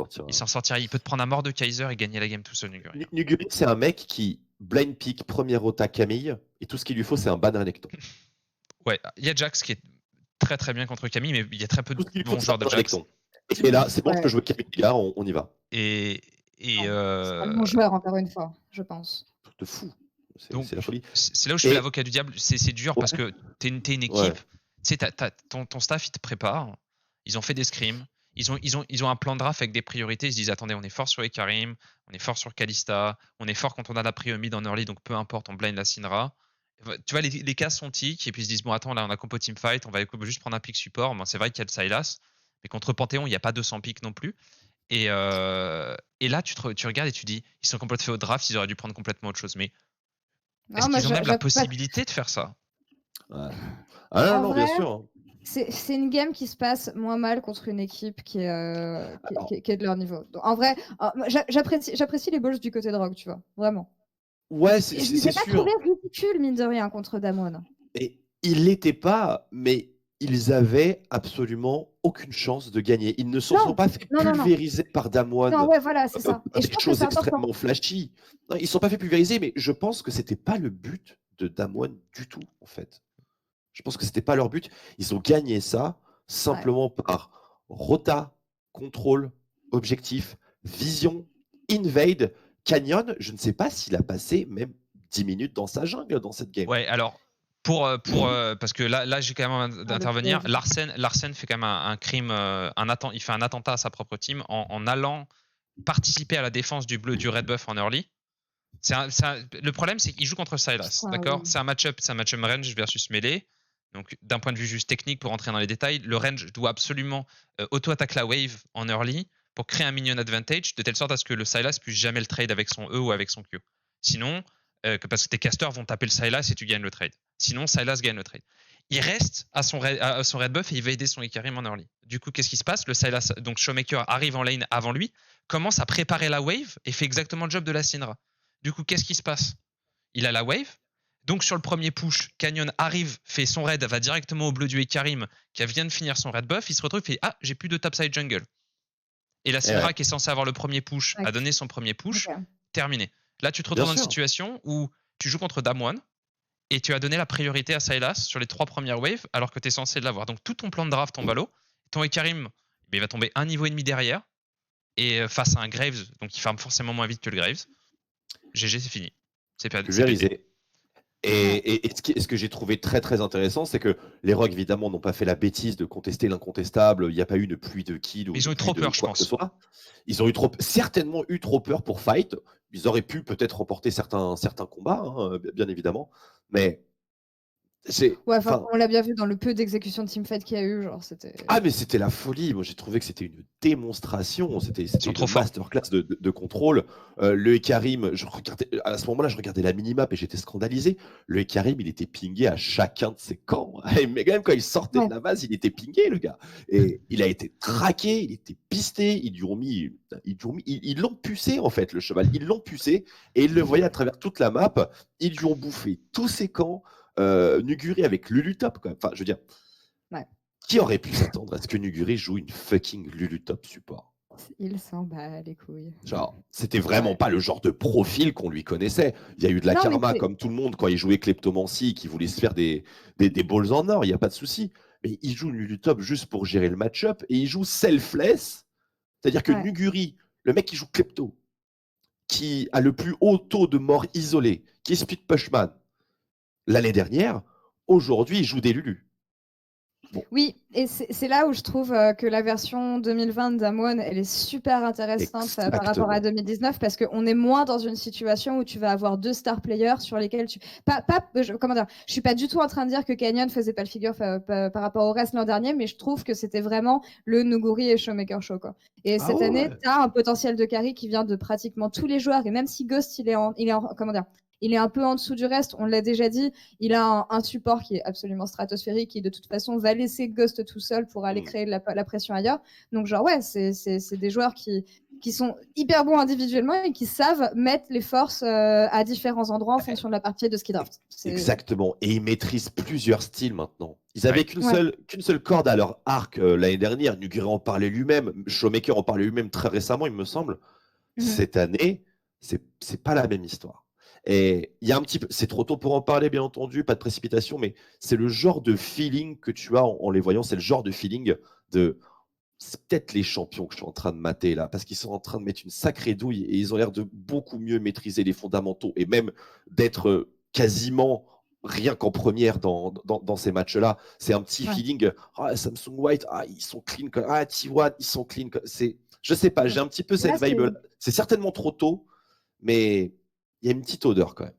sortira. Il peut te prendre à mort de Kaiser et gagner la game tout seul, Nuguri. Nuguri, c'est un mec qui blind pick première rota Camille et tout ce qu'il lui faut, c'est un ban Renekton. Ouais, il y a Jax qui est très très bien contre Camille, mais il y a très peu de bons joueurs de Jax. Et là, c'est bon, je peux jouer Camille, les gars, on y va. C'est un bon joueur, encore une fois, je pense. De fou. C'est la folie. C'est là où je fais l'avocat du diable. C'est dur parce que t'es une équipe. Tu sais, ton staff, il te prépare. Ils ont fait des scrims. ils ont un plan de draft avec des priorités. Ils se disent attendez, on est fort sur Ikarim, on est fort sur Kalista, on est fort quand on a la prio mid en early, donc peu importe, on blind la Syndra. Tu vois, les cas sont tic, et puis ils se disent bon, attends, là, on a compo teamfight, on va juste prendre un pick support. Bon, c'est vrai qu'il y a le Sylas, mais contre Panthéon, il n'y a pas 200 picks non plus. Et là, tu regardes et tu dis ils sont complètement faits au draft, ils auraient dû prendre complètement autre chose. Mais est-ce qu'ils ont même la possibilité de faire ça? Ouais. Ah non, bien sûr. Hein. C'est une game qui se passe moins mal contre une équipe qui est de leur niveau. Donc, en vrai, j'apprécie les balls du côté de Rogue, tu vois, vraiment. Ouais, c'est Je ne sûr. pas trouvé ridicule, mine de rien, contre Damwon. Et il l'était pas, mais ils avaient absolument aucune chance de gagner. Ils ne se sont pas fait pulvériser par Damwon. Non, ouais, voilà, c'est ça. Et des choses extrêmement flashy. Non, ils ne sont pas fait pulvériser, mais je pense que c'était pas le but de Damwon du tout, en fait. Je pense que c'était pas leur but. Ils ont gagné ça simplement par rota, contrôle, objectif, vision, invade. Canyon, je ne sais pas s'il a passé même 10 minutes dans sa jungle dans cette game. Ouais, alors, parce que là j'ai quand même d'intervenir. Larsen fait quand même un crime, il fait un attentat à sa propre team en allant participer à la défense du red buff en early. Le problème, c'est qu'il joue contre Sylas, d'accord ? C'est un match-up range versus melee. Donc, d'un point de vue juste technique, pour rentrer dans les détails, le range doit absolument auto-attaque la wave en early pour créer un minion advantage, de telle sorte à ce que le Sylas puisse jamais le trade avec son E ou avec son Q. Sinon, parce que tes casters vont taper le Sylas et tu gagnes le trade. Sinon, Sylas gagne le trade. Il reste à son red buff et il va aider son Ikarim en early. Du coup, qu'est-ce qui se passe ? Le Sylas, donc Showmaker arrive en lane avant lui, commence à préparer la wave et fait exactement le job de la Syndra. Du coup, qu'est-ce qui se passe ? Il a la wave. Donc, sur le premier push, Canyon arrive, fait son raid, va directement au bleu du Ikarim, qui vient de finir son red buff. Il se retrouve, il fait j'ai plus de topside jungle. Et la Syndra, qui est censée avoir le premier push, a donné son premier push. Terminé. Là, tu te retrouves dans une situation où tu joues contre Damwon et tu as donné la priorité à Sylas sur les 3 premières waves alors que tu es censé l'avoir. Donc, tout ton plan de draft tombe à l'eau. Ton Ikarim, il va tomber un niveau et demi derrière. Et face à un Graves, donc il farme forcément moins vite que le Graves. GG, c'est fini. C'est perdu. Et ce que j'ai trouvé très très intéressant, c'est que les Rogues évidemment n'ont pas fait la bêtise de contester l'incontestable. Il n'y a pas eu une pluie de kills. Ils ont eu trop peur, je pense. Ils ont certainement eu trop peur pour fight. Ils auraient pu peut-être remporter certains combats, hein, bien évidemment. Mais on l'a bien vu dans le peu d'exécution de teamfight qu'il y a eu, genre c'était. Ah mais c'était la folie. Moi j'ai trouvé que c'était une démonstration. C'était une masterclass de contrôle. Le Ikarim, à ce moment-là, je regardais la minimap et j'étais scandalisé. Le Ikarim, il était pingé à chacun de ses camps. Mais quand même, quand il sortait de la base, il était pingé, le gars. Et il a été traqué, il était pisté. Ils l'ont pucé en fait, le cheval. Ils l'ont pucé et ils le voyaient à travers toute la map. Ils lui ont bouffé tous ses camps. Nuguri avec Lulutop, quoi. Enfin, je veux dire, qui aurait pu s'attendre à ce que Nuguri joue une fucking Lulutop support ? Il s'en bat les couilles. Genre, c'était vraiment pas le genre de profil qu'on lui connaissait. Il y a eu de la karma, comme tout le monde, quand il jouait Kleptomancy, qui voulait se faire des balls en or, il n'y a pas de souci. Mais il joue Lulutop juste pour gérer le match-up, et il joue selfless, c'est-à-dire que Nuguri, le mec qui joue Klepto, qui a le plus haut taux de mort isolé, qui est Split Pushman, l'année dernière, aujourd'hui, il joue des Lulu. Bon. Oui, et c'est là où je trouve que la version 2020 d'Amon, elle est super intéressante par rapport à 2019, parce qu'on est moins dans une situation où tu vas avoir 2 star players sur lesquels tu... comment dire, je suis pas du tout en train de dire que Canyon faisait pas le figure par rapport au reste l'an dernier, mais je trouve que c'était vraiment le Nuguri et Showmaker Show, quoi. Et cette année, tu as un potentiel de carry qui vient de pratiquement tous les joueurs, et même si Ghost, il est comment dire, il est un peu en dessous du reste, on l'a déjà dit. Il a un support qui est absolument stratosphérique, qui de toute façon va laisser Ghost tout seul pour aller créer de la pression ailleurs. Donc genre c'est des joueurs qui sont hyper bons individuellement et qui savent mettre les forces à différents endroits en fonction de la partie et de ce qu'ils draftent. Exactement, et ils maîtrisent plusieurs styles maintenant. Ils avaient qu'une seule corde à leur arc l'année dernière. Nuguri en parlait lui-même, Showmaker en parlait lui-même très récemment, il me semble. Cette année, c'est pas la même histoire. Et il y a un petit peu, c'est trop tôt pour en parler, bien entendu, pas de précipitation, mais c'est le genre de feeling que tu as en les voyant, c'est le genre de feeling c'est peut-être les champions que je suis en train de mater là, parce qu'ils sont en train de mettre une sacrée douille et ils ont l'air de beaucoup mieux maîtriser les fondamentaux et même d'être quasiment rien qu'en première dans ces matchs-là. C'est un petit Ouais. feeling. Samsung White, ils sont clean. T1, ils sont clean. Je sais pas, j'ai un petit peu Là, cette vibe-là. C'est certainement trop tôt, mais il y a une petite odeur quand même.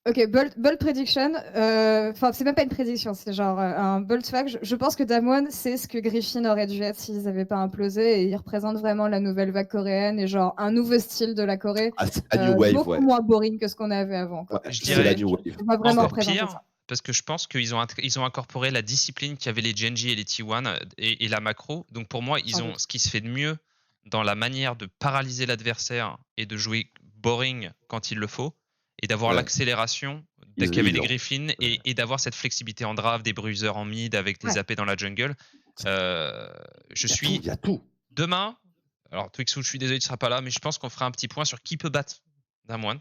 Ok, bold prediction. Enfin, c'est même pas une prédiction, c'est genre un bold fact. Je pense que Damwon, c'est ce que Griffin aurait dû être s'ils n'avaient pas implosé, et il représente vraiment la nouvelle vague coréenne et genre un nouveau style de la Corée, C'est la New Wave, beaucoup moins boring que ce qu'on avait avant. Quoi. Ouais, Je c'est la dirais New Wave. On va vraiment encore représenter pire, ça. parce que je pense qu'ils ont incorporé la discipline qu'avaient les Genji et les T1 et la macro. Donc pour moi, ils Sans ont doute. ce qui se fait de mieux dans la manière de paralyser l'adversaire et de jouer boring quand il le faut, et d'avoir Ouais. l'accélération qu'avaient les Griffins, et d'avoir cette flexibilité en draft, des bruisers en mid avec des AP dans la jungle. Il y a tout. Demain, alors Twixu, je suis désolé, tu ne seras pas là, mais je pense qu'on fera un petit point sur qui peut battre Damwon.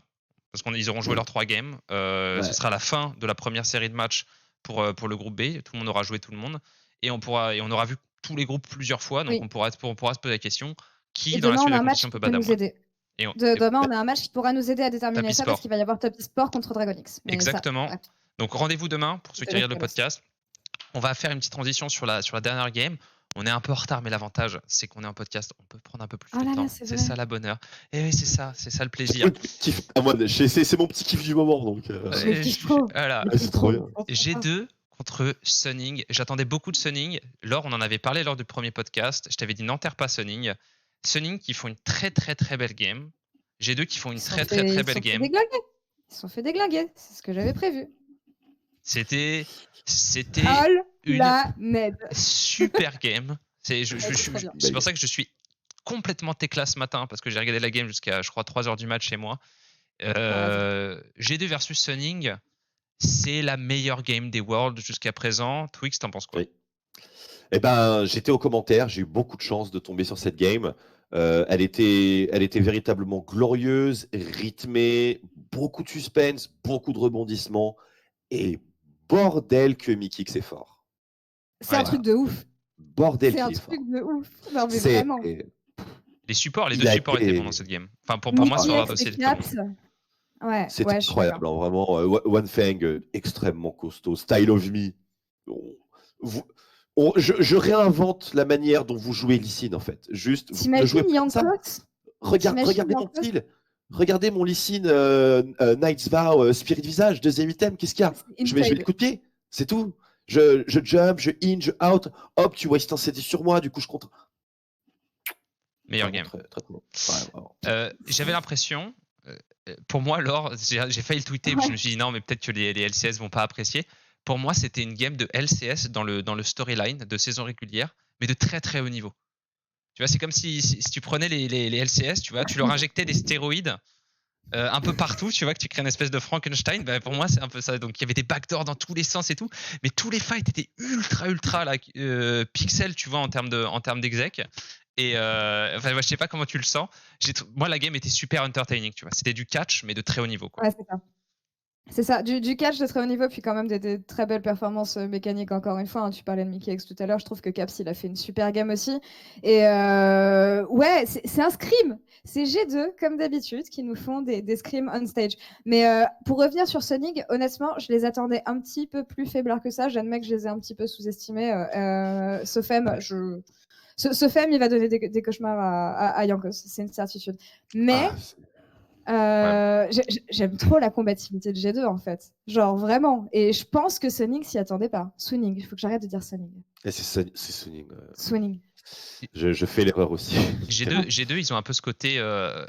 Parce qu'ils auront joué leurs 3 games. Ce sera la fin de la première série de matchs pour le groupe B. Tout le monde aura joué tout le monde. Et on aura vu tous les groupes plusieurs fois. Donc on pourra se poser la question qui, et dans la demain, suite on de a la un match compétition, qui peut peut battre nous Damwon. aider. Demain, on a un match qui pourra nous aider à déterminer Tapi ça Sport. parce qu'il va y avoir Tapi Sport contre Dragonix. Mais Exactement. ça, Donc rendez-vous demain pour ceux qui regardent le podcast. On va faire une petite transition sur la dernière game. On est un peu en retard, mais l'avantage, c'est qu'on est en podcast. On peut prendre un peu plus de temps. C'est ça la bonne heure. Et oui, c'est ça le plaisir. C'est mon petit kiff du moment. Donc, voilà. C'est trop bien. G2 contre Sunning. J'attendais beaucoup de Sunning. Laure, on en avait parlé lors du premier podcast. Je t'avais dit n'enterre pas Sunning. Sunning qui font une très très très belle game. G2 qui font une très belle game. Ils se sont fait déglinguer. C'est ce que j'avais prévu. C'était une super game. C'est pour ça que je suis complètement téclat ce matin, parce que j'ai regardé la game jusqu'à, je crois, 3h du match chez moi. G2 versus Sunning, c'est la meilleure game des Worlds jusqu'à présent. Twix, t'en penses quoi? Eh ben, j'étais aux commentaires, j'ai eu beaucoup de chance de tomber sur cette game. Elle était véritablement glorieuse, rythmée, beaucoup de suspense, beaucoup de rebondissements, et bordel que Mickey c'est fort. C'est un truc de ouf. Bordel c'est un truc de ouf. Non, mais vraiment. Les supports, les deux supports étaient bons dans cette game. Enfin, pour moi, sur leur dossier, c'est incroyable, hein, vraiment. One Fang, extrêmement costaud. Style of Me. Je réinvente la manière dont vous jouez Lee Sin, en fait. Juste, t'imagines Yankos? Regardez mon style. Regardez mon Lee Sin Knight's Vow Spirit Visage, deuxième item. Qu'est-ce qu'il y a? Je mets le coup de pied. C'est tout. Je jump, je in, je out. Hop, tu waste un CD sur moi. Du coup, je compte. Meilleur game. J'avais l'impression, pour moi, Laure, j'ai failli le tweeter, puis je me suis dit non, mais peut-être que les LCS vont pas apprécier. Pour moi, c'était une game de LCS dans le storyline de saison régulière, mais de très très haut niveau. Tu vois, c'est comme si tu prenais les LCS, tu vois, tu leur injectais des stéroïdes un peu partout, tu vois, que tu crées une espèce de Frankenstein. Bah, pour moi, c'est un peu ça. Donc, il y avait des backdoors dans tous les sens et tout, mais tous les fights étaient ultra pixel, tu vois, en termes d'exec. Et enfin, je sais pas comment tu le sens. Moi, la game était super entertaining, tu vois. C'était du catch, mais de très haut niveau, quoi. Ouais, c'est ça. C'est ça, du catch de très haut niveau, puis quand même des très belles performances mécaniques, encore une fois. Hein, tu parlais de Mickey X tout à l'heure, je trouve que Caps, il a fait une super game aussi. Et ouais, c'est un scrim. C'est G2, comme d'habitude, qui nous font des scrims on stage. Mais pour revenir sur Sonic, honnêtement, je les attendais un petit peu plus faiblards que ça. J'admets que je les ai un petit peu sous-estimés. Sofem, Sofem, il va donner des cauchemars à Yankos, c'est une certitude. Mais... j'aime trop la combativité de G2 en fait, genre vraiment, et je pense que Sunning s'y attendait pas. Swinning, il faut que j'arrête de dire Sunning. C'est Swinning. Swinning. Je fais l'erreur aussi. G2, ils ont un peu ce côté,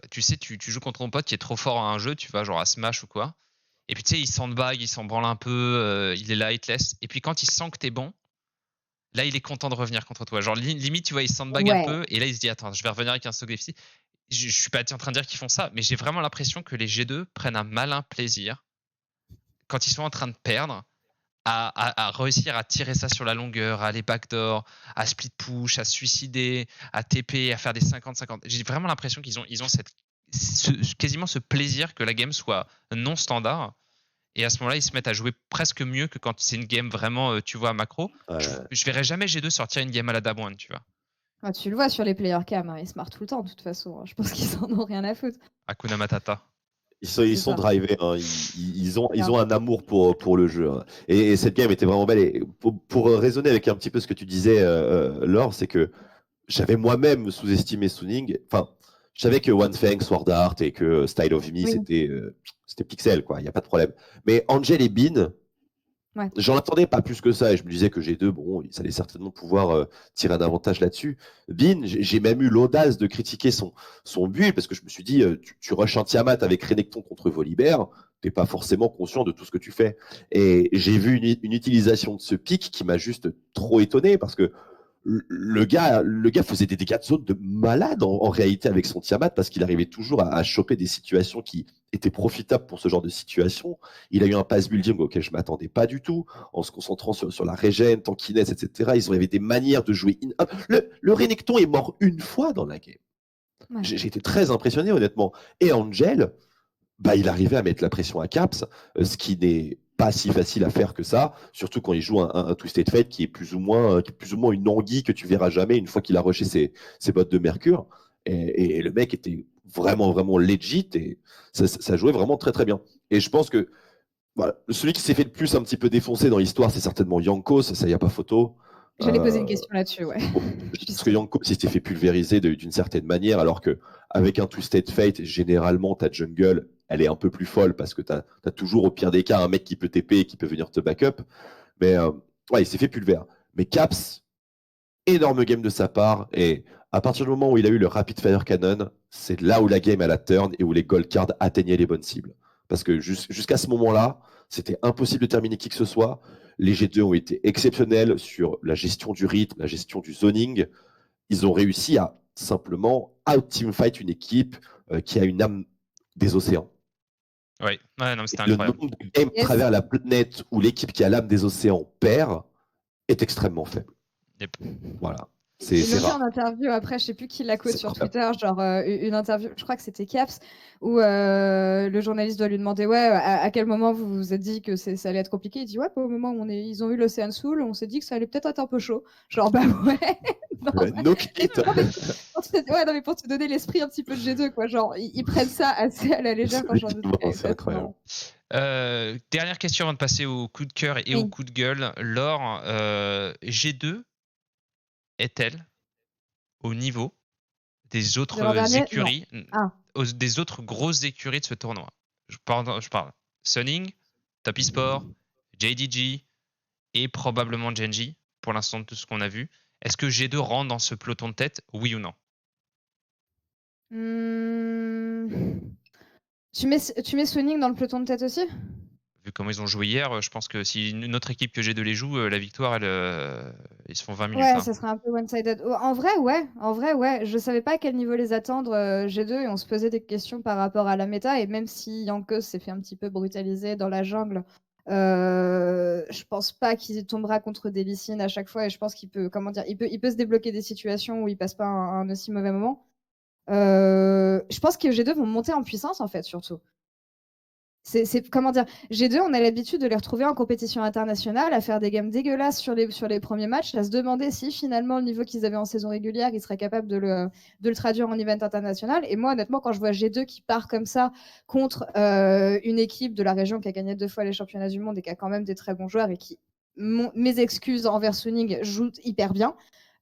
tu sais, tu joues contre ton pote qui est trop fort à un jeu, tu vas genre à Smash ou quoi, et puis tu sais, il sandbag, il s'en branle un peu, il est là, il te laisse, et puis quand il sent que t'es bon, là il est content de revenir contre toi, genre limite tu vois, il sandbag un peu, et là il se dit attends, je vais revenir avec un stock FC. Je suis pas en train de dire qu'ils font ça, mais j'ai vraiment l'impression que les G2 prennent un malin plaisir quand ils sont en train de perdre à réussir à tirer ça sur la longueur, à aller backdoor, à split push, à se suicider, à TP, à faire des 50-50. J'ai vraiment l'impression qu'ils ont quasiment ce plaisir que la game soit non standard. Et à ce moment-là, ils se mettent à jouer presque mieux que quand c'est une game vraiment, tu vois, macro. Je verrai jamais G2 sortir une game à la Damwon, tu vois. Ah, tu le vois sur les player cam, hein, ils se marrent tout le temps de toute façon. Je pense qu'ils en ont rien à foutre. Hakuna Matata. Ils C'est sont ça. drivés, hein. Ils ont un amour pour le jeu, hein. Et cette game était vraiment belle. Et pour raisonner avec un petit peu ce que tu disais, Laure, c'est que j'avais moi-même sous-estimé Suning. Enfin, je savais que One Fang, Sword Art et que Style of Me, Oui. c'était pixel, quoi. Il n'y a pas de problème. Mais Angel et Bean, Ouais. j'en attendais pas plus que ça. Et je me disais que G2, bon, ils allaient certainement pouvoir tirer un avantage là-dessus. Bean, j'ai même eu l'audace de critiquer son build parce que je me suis dit, tu rushes un Tiamat avec Renekton contre Volibear, t'es pas forcément conscient de tout ce que tu fais. Et j'ai vu une utilisation de ce pic qui m'a juste trop étonné parce que le gars faisait des dégâts de zone de malade en réalité avec son Tiamat parce qu'il arrivait toujours à choper des situations qui étaient profitables pour ce genre de situation. Il a eu un pass building auquel je m'attendais pas du tout, en se concentrant sur la régène, tankiness, etc. Ils avaient des manières de jouer. Le Renekton est mort une fois dans la game. Ouais. J'ai été très impressionné honnêtement. Et Angel, bah, il arrivait à mettre la pression à Caps, ce qui n'est pas si facile à faire que ça, surtout quand il joue un Twisted Fate qui est plus ou moins une anguille que tu verras jamais une fois qu'il a rushé ses bottes de mercure. Et le mec était vraiment, vraiment legit et ça jouait vraiment très, très bien. Et je pense que voilà, celui qui s'est fait le plus un petit peu défoncer dans l'histoire, c'est certainement Yankos, ça, il n'y a pas photo. J'allais poser une question là-dessus, ouais. Parce que Yankos, il s'est fait pulvériser d'une certaine manière, alors qu'avec un Twisted Fate, généralement, ta jungle, elle est un peu plus folle parce que tu as toujours, au pire des cas, un mec qui peut TP et qui peut venir te backup. Mais ouais, il s'est fait pulver. Mais Caps, énorme game de sa part. Et à partir du moment où il a eu le Rapid Fire Cannon, c'est là où la game elle a turn et où les gold cards atteignaient les bonnes cibles. Parce que jusqu'à ce moment-là, c'était impossible de terminer qui que ce soit. Les G2 ont été exceptionnels sur la gestion du rythme, la gestion du zoning. Ils ont réussi à simplement out-teamfight une équipe qui a une âme des océans. Ouais, non, c'était Le incroyable. nombre de games travers la planète où l'équipe qui a l'âme des océans perd est extrêmement faible. Yep. Voilà. Ils C'est l'ont dit rare. en interview, après, je sais plus qui l'a quote C'est sur incroyable. Twitter, genre une interview, je crois que c'était Caps, où le journaliste doit lui demander ouais, à quel moment vous vous êtes dit que ça allait être compliqué. Il dit ouais, au moment où ils ont eu l'Ocean Soul, on s'est dit que ça allait peut-être être un peu chaud. Genre bah ouais. Non, No clit. ouais, non, mais pour te donner l'esprit un petit peu de G2, quoi. Genre, ils prennent ça assez à la légère quand j'en Absolument, c'est incroyable. Dernière question avant de passer au coup de cœur et au coup de gueule. Laure, G2 est-elle au niveau des autres écuries, des autres grosses écuries de ce tournoi? Je parle Sunning, Top Esport, JDG et probablement Genji, pour l'instant de tout ce qu'on a vu. Est-ce que G2 rentre dans ce peloton de tête, oui ou non? Tu mets Sonic dans le peloton de tête aussi? Vu comment ils ont joué hier, je pense que si une autre équipe que G2 les joue, la victoire, ils se font 20 minutes. Ouais, hein. ça serait un peu one-sided. En vrai, ouais. Je savais pas à quel niveau les attendre G2 et on se posait des questions par rapport à la méta. Et même si Yankos s'est fait un petit peu brutaliser dans la jungle, je pense pas qu'il tombera contre des Lee Sin à chaque fois. Et je pense qu'il peut, il peut se débloquer des situations où il passe pas un aussi mauvais moment. Je pense que G2 vont monter en puissance en fait, surtout. Comment dire, G2, on a l'habitude de les retrouver en compétition internationale, à faire des games dégueulasses sur les premiers matchs, à se demander si finalement le niveau qu'ils avaient en saison régulière, ils seraient capables de le traduire en event international. Et moi, honnêtement, quand je vois G2 qui part comme ça contre une équipe de la région qui a gagné 2 fois les championnats du monde et qui a quand même des très bons joueurs et qui, mes excuses envers Suning, joue hyper bien,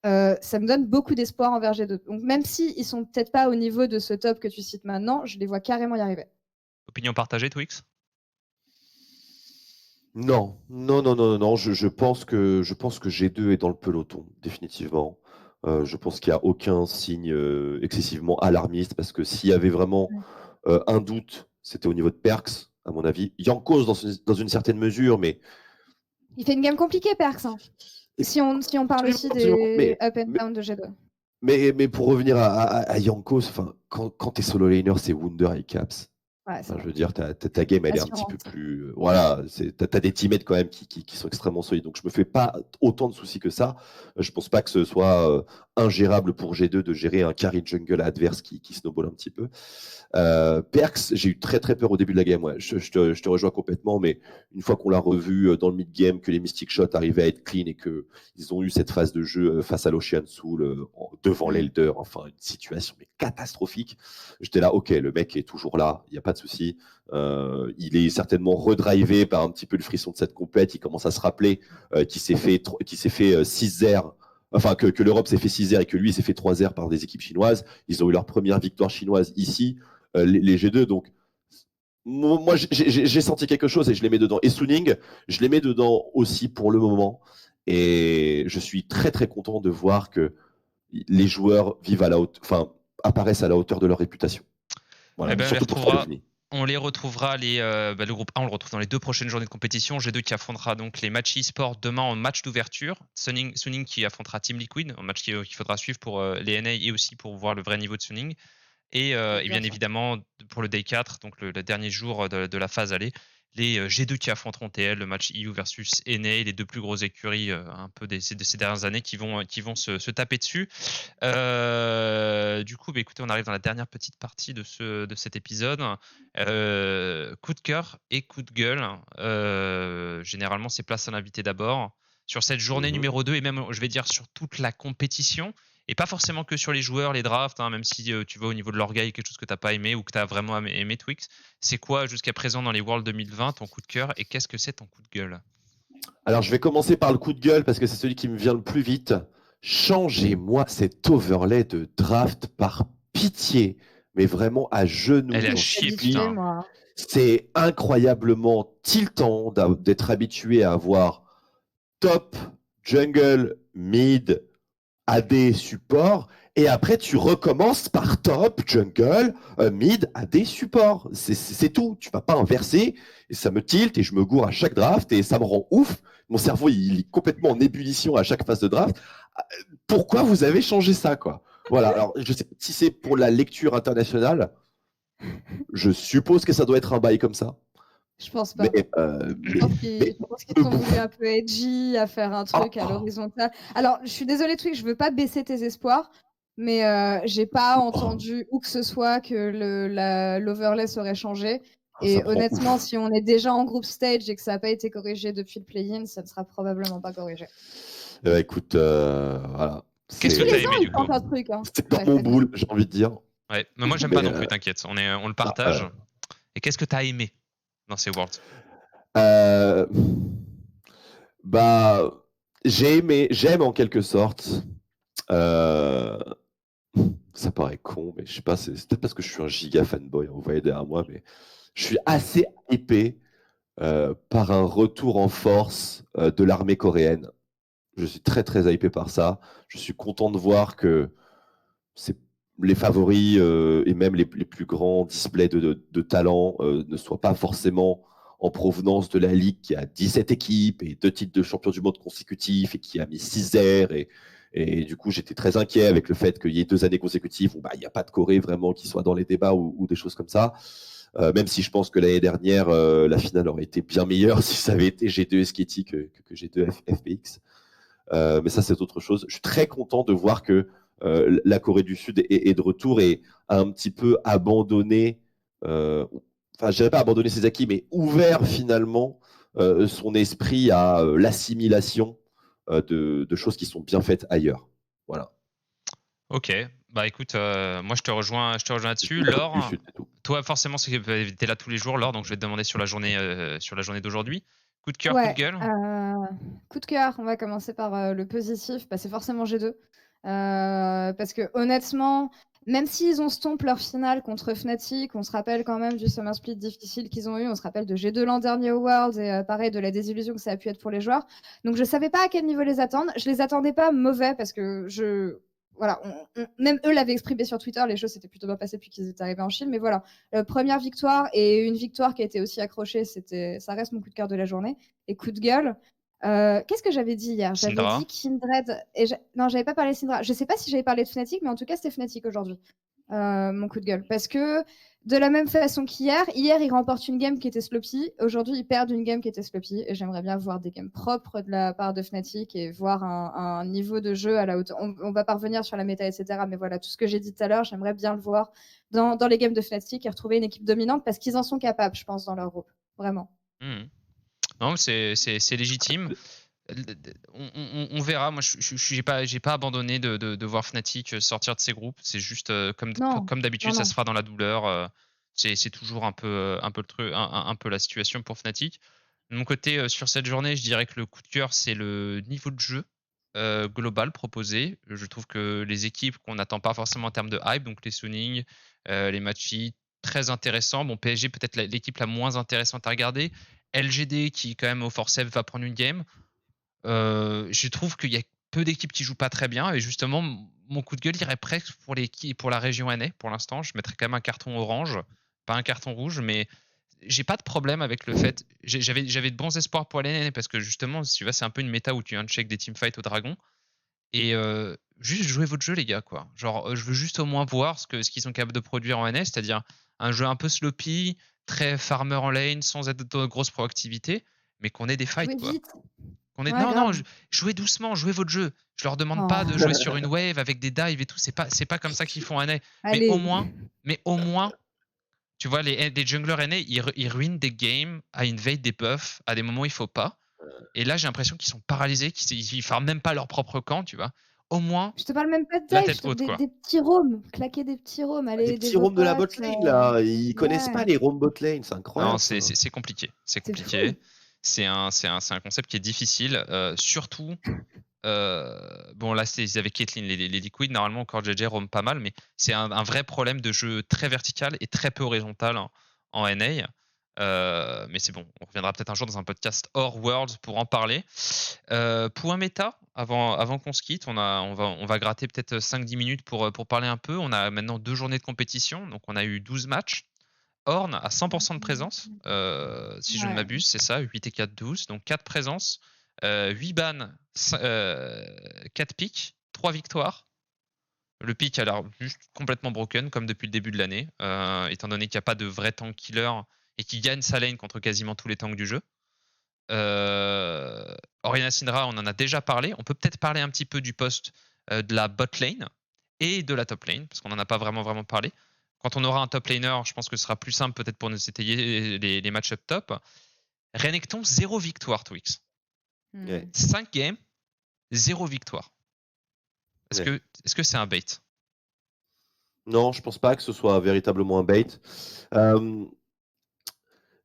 ça me donne beaucoup d'espoir envers G2. Donc même s'ils ne sont peut-être pas au niveau de ce top que tu cites maintenant, je les vois carrément y arriver. Opinion partagée, Twix? Non. Je pense que G2 est dans le peloton, définitivement. Je pense qu'il n'y a aucun signe excessivement alarmiste parce que s'il y avait vraiment un doute, c'était au niveau de Perks, à mon avis. Yankos dans une certaine mesure, mais. Il fait une game compliquée, Perks. Hein. Si on parle aussi des up and down de G2. Mais pour revenir à Yankos, quand t'es solo laner, c'est Wunder et Caps. Ouais, je veux dire, ta game, elle est un petit peu plus. Voilà, t'as des teammates quand même qui sont extrêmement solides. Donc, je me fais pas autant de soucis que ça. Je pense pas que ce soit ingérable pour G2 de gérer un carry jungle adverse qui snowball un petit peu. Perks, j'ai eu très très peur au début de la game. Ouais. Je te rejoins complètement, mais une fois qu'on l'a revu dans le mid-game, que les Mystic Shots arrivaient à être clean et qu'ils ont eu cette phase de jeu face à l'Ocean Soul devant l'Elder, enfin une situation mais catastrophique. J'étais là, ok, le mec est toujours là, il n'y a pas de souci. Il est certainement redrivé par un petit peu le frisson de cette compète. Il commence à se rappeler qu'il s'est fait 6-0. Enfin, que l'Europe s'est fait 6-0 et que lui s'est fait 3-0 par des équipes chinoises. Ils ont eu leur première victoire chinoise ici, les G2. Donc, moi, j'ai senti quelque chose et je les mets dedans. Et Suning, je les mets dedans aussi pour le moment. Et je suis très très content de voir que les joueurs apparaissent à la hauteur de leur réputation. Voilà, surtout pour Fall. On les retrouvera, le groupe 1, on le retrouve dans les 2 prochaines journées de compétition. G2 qui affrontera donc les matchs e-sport demain en match d'ouverture. Suning qui affrontera Team Liquid, un match qu'il faudra suivre pour les NA et aussi pour voir le vrai niveau de Suning. Et bien évidemment, pour le Day 4, donc le dernier jour de la phase aller, les G2 qui affronteront TL, le match EU versus NA, les 2 plus grosses écuries un peu de ces dernières années qui vont se taper dessus. Du coup, écoutez, on arrive dans la dernière petite partie de cet épisode. Coup de cœur et coup de gueule. Généralement, c'est place à l'invité d'abord. Sur cette journée numéro 2, et même, je vais dire, sur toute la compétition, et pas forcément que sur les joueurs, les drafts, même si tu vois au niveau de l'orgueil quelque chose que tu n'as pas aimé ou que tu as vraiment aimé, Twix. C'est quoi jusqu'à présent dans les Worlds 2020 ton coup de cœur et qu'est-ce que c'est ton coup de gueule? Alors je vais commencer par le coup de gueule parce que c'est celui qui me vient le plus vite. Changez-moi cet overlay de draft par pitié, mais vraiment à genoux. Elle est à chier, putain. C'est incroyablement tiltant d'être habitué à avoir top, jungle, mid, AD, support, et après tu recommences par top, jungle, mid, AD, support. C'est tout. Tu vas pas inverser, et ça me tilte, et je me gourre à chaque draft, et ça me rend ouf. Mon cerveau, il est complètement en ébullition à chaque phase de draft. Pourquoi vous avez changé ça, quoi? Voilà, alors je sais pas si c'est pour la lecture internationale. Je suppose que ça doit être un bail comme ça. Je pense pas. Je pense qu'ils t'ont voulu un peu edgy, à faire un truc à l'horizontale. Alors, je suis désolée, Twix, je veux pas baisser tes espoirs, mais j'ai pas entendu où que ce soit que l'overlay serait changé. Et honnêtement, si on est déjà en group stage et que ça n'a pas été corrigé depuis le play-in, ça ne sera probablement pas corrigé. Écoute, voilà. Qu'est-ce que tu as aimé du coup? C'est dans mon boule, j'ai envie de dire. Ouais, mais moi j'aime pas non plus, t'inquiète. On le partage. Et qu'est-ce que tu as aimé dans ces Worlds? J'aime en quelque sorte. Ça paraît con, mais je sais pas, c'est peut-être parce que je suis un giga fanboy, vous voyez derrière moi, mais je suis assez hypé par un retour en force de l'armée coréenne. Je suis très très hypé par ça. Je suis content de voir que les favoris et même les plus grands displays de talent ne soient pas forcément en provenance de la Ligue qui a 17 équipes et 2 titres de champion du monde consécutifs et qui a mis 6-0. Et du coup, j'étais très inquiet avec le fait qu'il y ait 2 années consécutives où il n'y a pas de Corée vraiment qui soit dans les débats ou des choses comme ça. Même si je pense que l'année dernière, la finale aurait été bien meilleure si ça avait été G2 Sketty que G2 FPX. Mais ça, c'est autre chose. Je suis très content de voir que la Corée du Sud est de retour et a un petit peu abandonné, je dirais pas abandonné ses acquis, mais ouvert finalement son esprit à l'assimilation de choses qui sont bien faites ailleurs. Voilà. Ok, bah écoute, moi je te rejoins là-dessus. Laure, toi forcément tu es là tous les jours, Laure, donc je vais te demander sur la journée d'aujourd'hui. Coup de cœur, coup de gueule? Coup de cœur, on va commencer par le positif, c'est forcément G2. Parce que honnêtement, même s'ils ont stompé leur finale contre Fnatic, on se rappelle quand même du Summer Split difficile qu'ils ont eu, on se rappelle de G2 l'an dernier au Worlds et pareil de la désillusion que ça a pu être pour les joueurs. Donc je savais pas à quel niveau les attendre. Je les attendais pas mauvais parce que voilà, même eux l'avaient exprimé sur Twitter, les choses s'étaient plutôt bien passées depuis qu'ils étaient arrivés en Chine. Mais voilà, première victoire et une victoire qui a été aussi accrochée, ça reste mon coup de cœur de la journée. Et coup de gueule, qu'est-ce que j'avais dit hier? J'avais dit Kindred. Non, j'avais pas parlé de Syndra. Je sais pas si j'avais parlé de Fnatic, mais en tout cas, c'était Fnatic aujourd'hui. Mon coup de gueule. Parce que de la même façon hier, ils remportent une game qui était sloppy. Aujourd'hui, ils perdent une game qui était sloppy. Et j'aimerais bien voir des games propres de la part de Fnatic et voir un niveau de jeu à la hauteur. On va pas revenir sur la méta, etc. Mais voilà, tout ce que j'ai dit tout à l'heure, j'aimerais bien le voir dans les games de Fnatic et retrouver une équipe dominante parce qu'ils en sont capables, je pense, dans leur groupe. Vraiment. Non, c'est légitime. On verra. Moi, j'ai pas abandonné de voir Fnatic sortir de ses groupes. C'est juste Non, comme d'habitude, non, ça non. se fera dans la douleur. C'est toujours un peu le truc, un peu la situation pour Fnatic. De mon côté, sur cette journée, je dirais que le coup de cœur, c'est le niveau de jeu global proposé. Je trouve que les équipes qu'on n'attend pas forcément en termes de hype, donc les Suning, les Matchy, très intéressants. Bon, PSG peut-être l'équipe la moins intéressante à regarder. LGD qui quand même au forceps va prendre une game. Je trouve qu'il y a peu d'équipes qui jouent pas très bien et justement mon coup de gueule irait presque pour la région NA pour l'instant. Je mettrais quand même un carton orange, pas un carton rouge, mais j'ai pas de problème avec le fait. J'avais de bons espoirs pour la NA parce que justement, si tu vois, c'est un peu une méta où tu uncheck des teamfights au dragon et juste jouez votre jeu les gars quoi. Genre je veux juste au moins voir ce qu'ils sont capables de produire en NA, c'est-à-dire un jeu un peu sloppy, très farmer en lane sans être de grosse proactivité, mais qu'on ait des fights Jouez quoi. vite. Ouais, Non, non, grave. jouez doucement, jouez votre jeu. Je leur demande pas de Oh. jouer sur une wave avec des dives et tout, c'est pas comme ça qu'ils font NA. Allez. Mais au moins, tu vois, les junglers NA, ils ruinent des games à invade des buffs à des moments où il faut pas. Et là, j'ai l'impression qu'ils sont paralysés, qu'ils farment même pas leur propre camp, tu vois. Au moins, Je te parle même pas de la dive, tête haute, quoi. des petits roams. Claquer des petits roams, Les aller petits des roams de la bot bots. lane, là, ils connaissent pas Ouais. les roams bot lane, c'est Non, incroyable ça. c'est compliqué. C'est C'est compliqué. fou. C'est un concept qui est difficile. Surtout, bon, là, ils avaient Caitlyn, les Liquid. Normalement, encore JJ roam pas mal, mais c'est un vrai problème de jeu très vertical et très peu horizontal en NA. Mais c'est bon, on reviendra peut-être un jour dans un podcast hors Worlds pour en parler. Point méta, avant qu'on se quitte, on va gratter peut-être 5-10 minutes pour parler un peu. On a maintenant 2 journées de compétition, donc on a eu 12 matchs. Ornn à 100% de présence, si je ne Ouais. m'abuse, c'est ça, 8 et 4, 12, donc 4 présences, 8 bans, 4 pics, 3 victoires. Le pick a l'air juste complètement broken, comme depuis le début de l'année, étant donné qu'il n'y a pas de vrai tank killer et qu'il gagne sa lane contre quasiment tous les tanks du jeu. Orianna Syndra, on en a déjà parlé. On peut peut-être parler un petit peu du poste de la bot lane et de la top lane, parce qu'on n'en a pas vraiment parlé. Quand on aura un top laner, je pense que ce sera plus simple peut-être pour nous étayer les match-up top. Renekton, 0 victoire, Twix. Ouais. 5 games, 0 victoire. Est-ce Ouais. que c'est un bait? Non, je pense pas que ce soit véritablement un bait.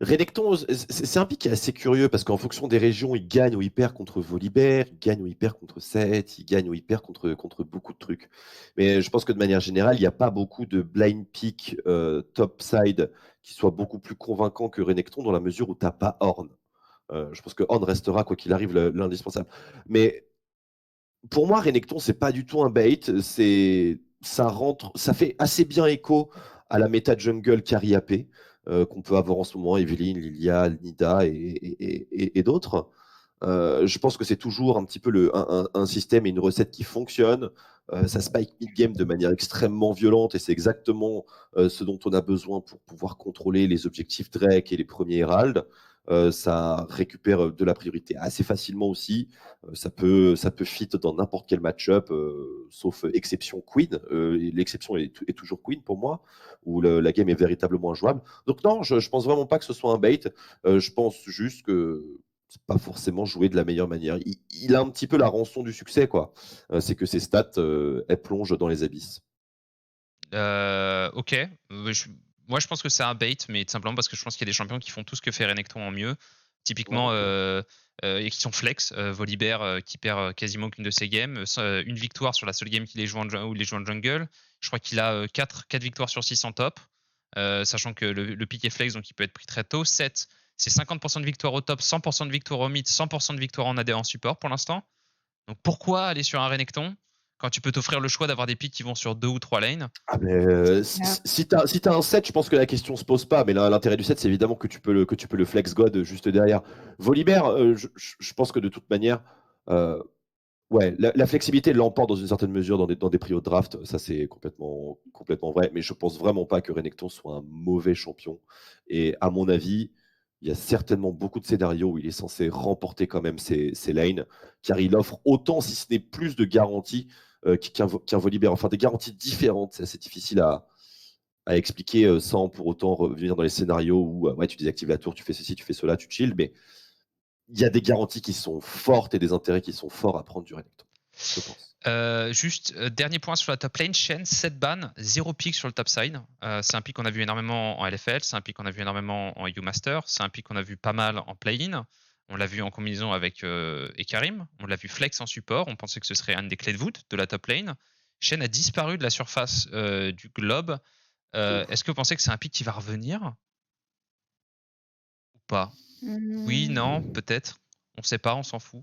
Renekton, c'est un pick qui est assez curieux parce qu'en fonction des régions, il gagne ou il perd contre Volibear, il gagne ou il perd contre Sett, il gagne ou il perd contre beaucoup de trucs. Mais je pense que de manière générale, il n'y a pas beaucoup de blind pick top side qui soit beaucoup plus convaincant que Renekton dans la mesure où tu n'as pas Ornn. Je pense que Ornn restera, quoi qu'il arrive, l'indispensable. Mais pour moi, Renekton, c'est pas du tout un bait. Ça fait assez bien écho à la méta jungle carry AP qu'on peut avoir en ce moment, Evelyn, Lilia, Nida et d'autres. Je pense que c'est toujours un petit peu un système et une recette qui fonctionne. Ça spike mid-game de manière extrêmement violente et c'est exactement ce dont on a besoin pour pouvoir contrôler les objectifs Drake et les premiers Herald. Ça récupère de la priorité assez facilement aussi. Ça peut fit dans n'importe quel match-up, sauf exception Queen. L'exception est toujours Queen pour moi, où la game est véritablement injouable. Donc non, je pense vraiment pas que ce soit un bait. Je pense juste que c'est pas forcément joué de la meilleure manière. Il a un petit peu la rançon du succès, quoi. C'est que ses stats, elles plongent dans les abysses. Ok. Moi, je pense que c'est un bait, mais tout simplement parce que je pense qu'il y a des champions qui font tout ce que fait Renekton en mieux. Typiquement, et qui sont flex. Volibear qui perd quasiment aucune de ses games. Une victoire sur la seule game qu'il ait joué où il est joué en jungle. Je crois qu'il a 4 victoires sur 6 en top. Sachant que le pick est flex, donc il peut être pris très tôt. 7, c'est 50% de victoire au top, 100% de victoire au mid, 100% de victoire en AD en support pour l'instant. Donc pourquoi aller sur un Renekton quand tu peux t'offrir le choix d'avoir des picks qui vont sur 2 ou 3 lanes? Ah, mais, si t'as un set, je pense que la question se pose pas. Mais l'intérêt du set, c'est évidemment que tu peux le flex god juste derrière. Volibear, je pense que de toute manière, ouais, la flexibilité l'emporte dans une certaine mesure dans des prios de draft. Ça, c'est complètement vrai. Mais je pense vraiment pas que Renekton soit un mauvais champion. Et à mon avis, il y a certainement beaucoup de scénarios où il est censé remporter quand même ses lanes, car il offre autant, si ce n'est plus, de garanties qu'un Volibear. Enfin, des garanties différentes. C'est assez difficile à expliquer sans pour autant revenir dans les scénarios où ouais, tu désactives la tour, tu fais ceci, tu fais cela, tu chill. Mais il y a des garanties qui sont fortes et des intérêts qui sont forts à prendre du Renekton, je pense. Juste, dernier point sur la top lane, Shen, 7 ban, 0 pick sur le top side. C'est un pick qu'on a vu énormément en LFL, c'est un pick qu'on a vu énormément en U-Master, c'est un pick qu'on a vu pas mal en play-in. On l'a vu en combinaison avec Ekarim, on l'a vu flex en support, on pensait que ce serait un des clés de voûte de la top lane. Shen a disparu de la surface du globe. Est-ce que vous pensez que c'est un pick qui va revenir ou pas? Oui, non, peut-être. On sait pas, on s'en fout.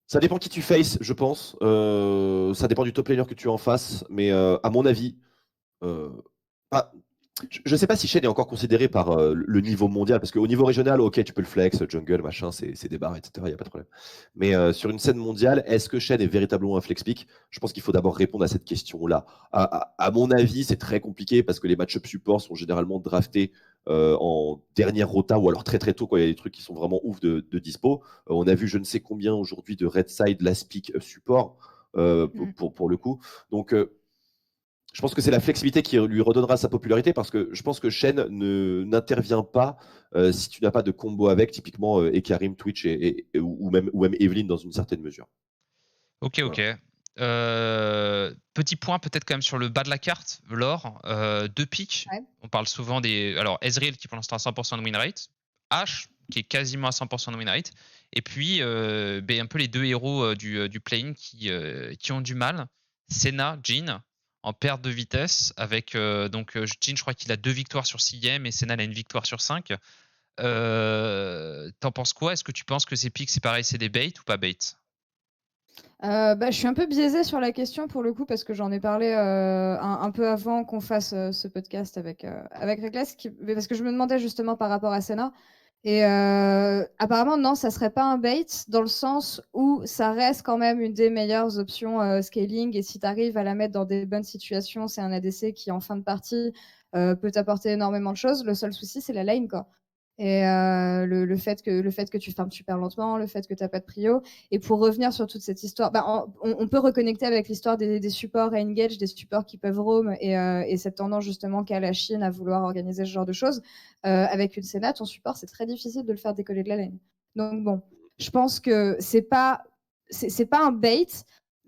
Ça dépend qui tu faces, je pense. Ça dépend du top laner que tu as en face. Mais à mon avis, je ne sais pas si Shen est encore considéré par le niveau mondial. Parce qu'au niveau régional, ok, tu peux le flex, jungle, machin, c'est des barres, etc. Il n'y a pas de problème. Mais sur une scène mondiale, est-ce que Shen est véritablement un flex pick? Je pense qu'il faut d'abord répondre à cette question-là. À mon avis, c'est très compliqué parce que les match-up support sont généralement draftés en dernière rota ou alors très très tôt quand il y a des trucs qui sont vraiment ouf de dispo. On a vu je ne sais combien aujourd'hui de red side last pick support pour le coup. Donc je pense que c'est la flexibilité qui lui redonnera sa popularité parce que je pense que Shen n'intervient pas si tu n'as pas de combo avec, typiquement Ekarim, Twitch ou même Evelyn dans une certaine mesure. Ok. Petit point peut-être quand même sur le bas de la carte, l'or, 2 pics. Ouais. On parle souvent des... Alors Ezreal qui pour l'instant a 100% de win rate, Ashe qui est quasiment à 100% de win rate, et puis un peu les deux héros du playing qui ont du mal, Senna, Jhin, en perte de vitesse, avec Jhin je crois qu'il a 2 victoires sur 6 games et Senna a une victoire sur 5. T'en penses quoi? Est-ce que tu penses que ces pics c'est pareil, c'est des bait ou pas bait? Je suis un peu biaisée sur la question pour le coup parce que j'en ai parlé un peu avant qu'on fasse ce podcast avec Reckless, parce que je me demandais justement par rapport à Senna. Et apparemment, non, ça serait pas un bait dans le sens où ça reste quand même une des meilleures options scaling. Et si tu arrives à la mettre dans des bonnes situations, c'est un ADC qui, en fin de partie, peut t'apporter énormément de choses. Le seul souci, c'est la lane, quoi. Et le fait que tu farmes super lentement, le fait que tu n'as pas de prio. Et pour revenir sur toute cette histoire, on peut reconnecter avec l'histoire des supports à engage, des supports qui peuvent roam et cette tendance justement qu'a la Chine à vouloir organiser ce genre de choses. Avec une Senna, ton support, c'est très difficile de le faire décoller de la lane. Donc bon, je pense que c'est pas un bait,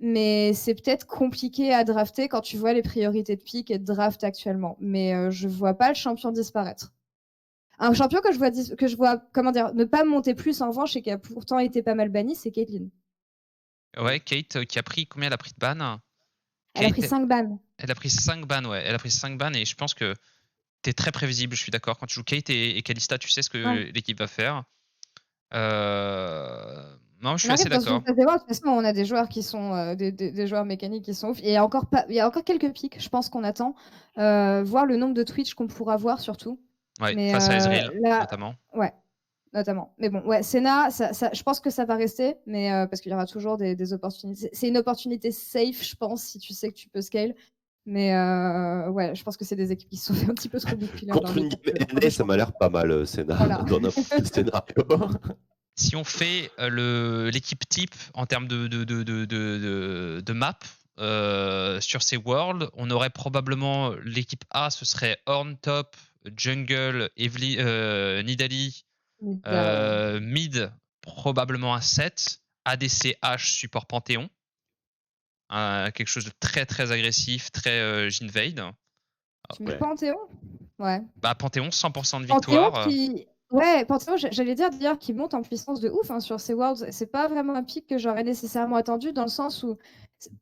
mais c'est peut-être compliqué à drafter quand tu vois les priorités de pick et de draft actuellement. Mais je vois pas le champion disparaître. Un champion que je vois, comment dire, ne pas monter plus en revanche et qui a pourtant été pas mal banni, c'est Caitlyn. Ouais, Kate qui a pris combien? Elle a pris de ban? Elle a pris 5 bans. Elle a pris 5 bans, ouais. Elle a pris 5 bans et je pense que t'es très prévisible, je suis d'accord. Quand tu joues Kate et Kalista, tu sais ce que l'équipe va faire. Non, je suis assez d'accord. De toute façon, on a des joueurs qui sont des joueurs mécaniques qui sont ouf. Il y a encore quelques pics, je pense qu'on attend. Voir le nombre de Twitch qu'on pourra voir surtout. Ouais, mais face à Ezreal, notamment. Ouais, notamment. Mais bon, ouais, Senna, je pense que ça va rester, mais parce qu'il y aura toujours des opportunités. C'est une opportunité safe, je pense, si tu sais que tu peux scale. Mais ouais, je pense que c'est des équipes qui se sont fait un petit peu trop bousculer. Contre une game NA, ça m'a l'air pas mal, Senna, dans n'importe quel scénario. Si on fait l'équipe type en termes de map sur ces worlds, on aurait probablement l'équipe A, ce serait Ornn top, jungle, Nidalee, mid, probablement un 7, ADC H, support Panthéon. Quelque chose de très très agressif, très Jinvade. Tu mets Panthéon? Ouais. Bah, Panthéon, 100% de victoire. Panthéon, j'allais dire d'ailleurs qu'il monte en puissance de ouf sur ces Worlds. C'est pas vraiment un pic que j'aurais nécessairement attendu dans le sens où,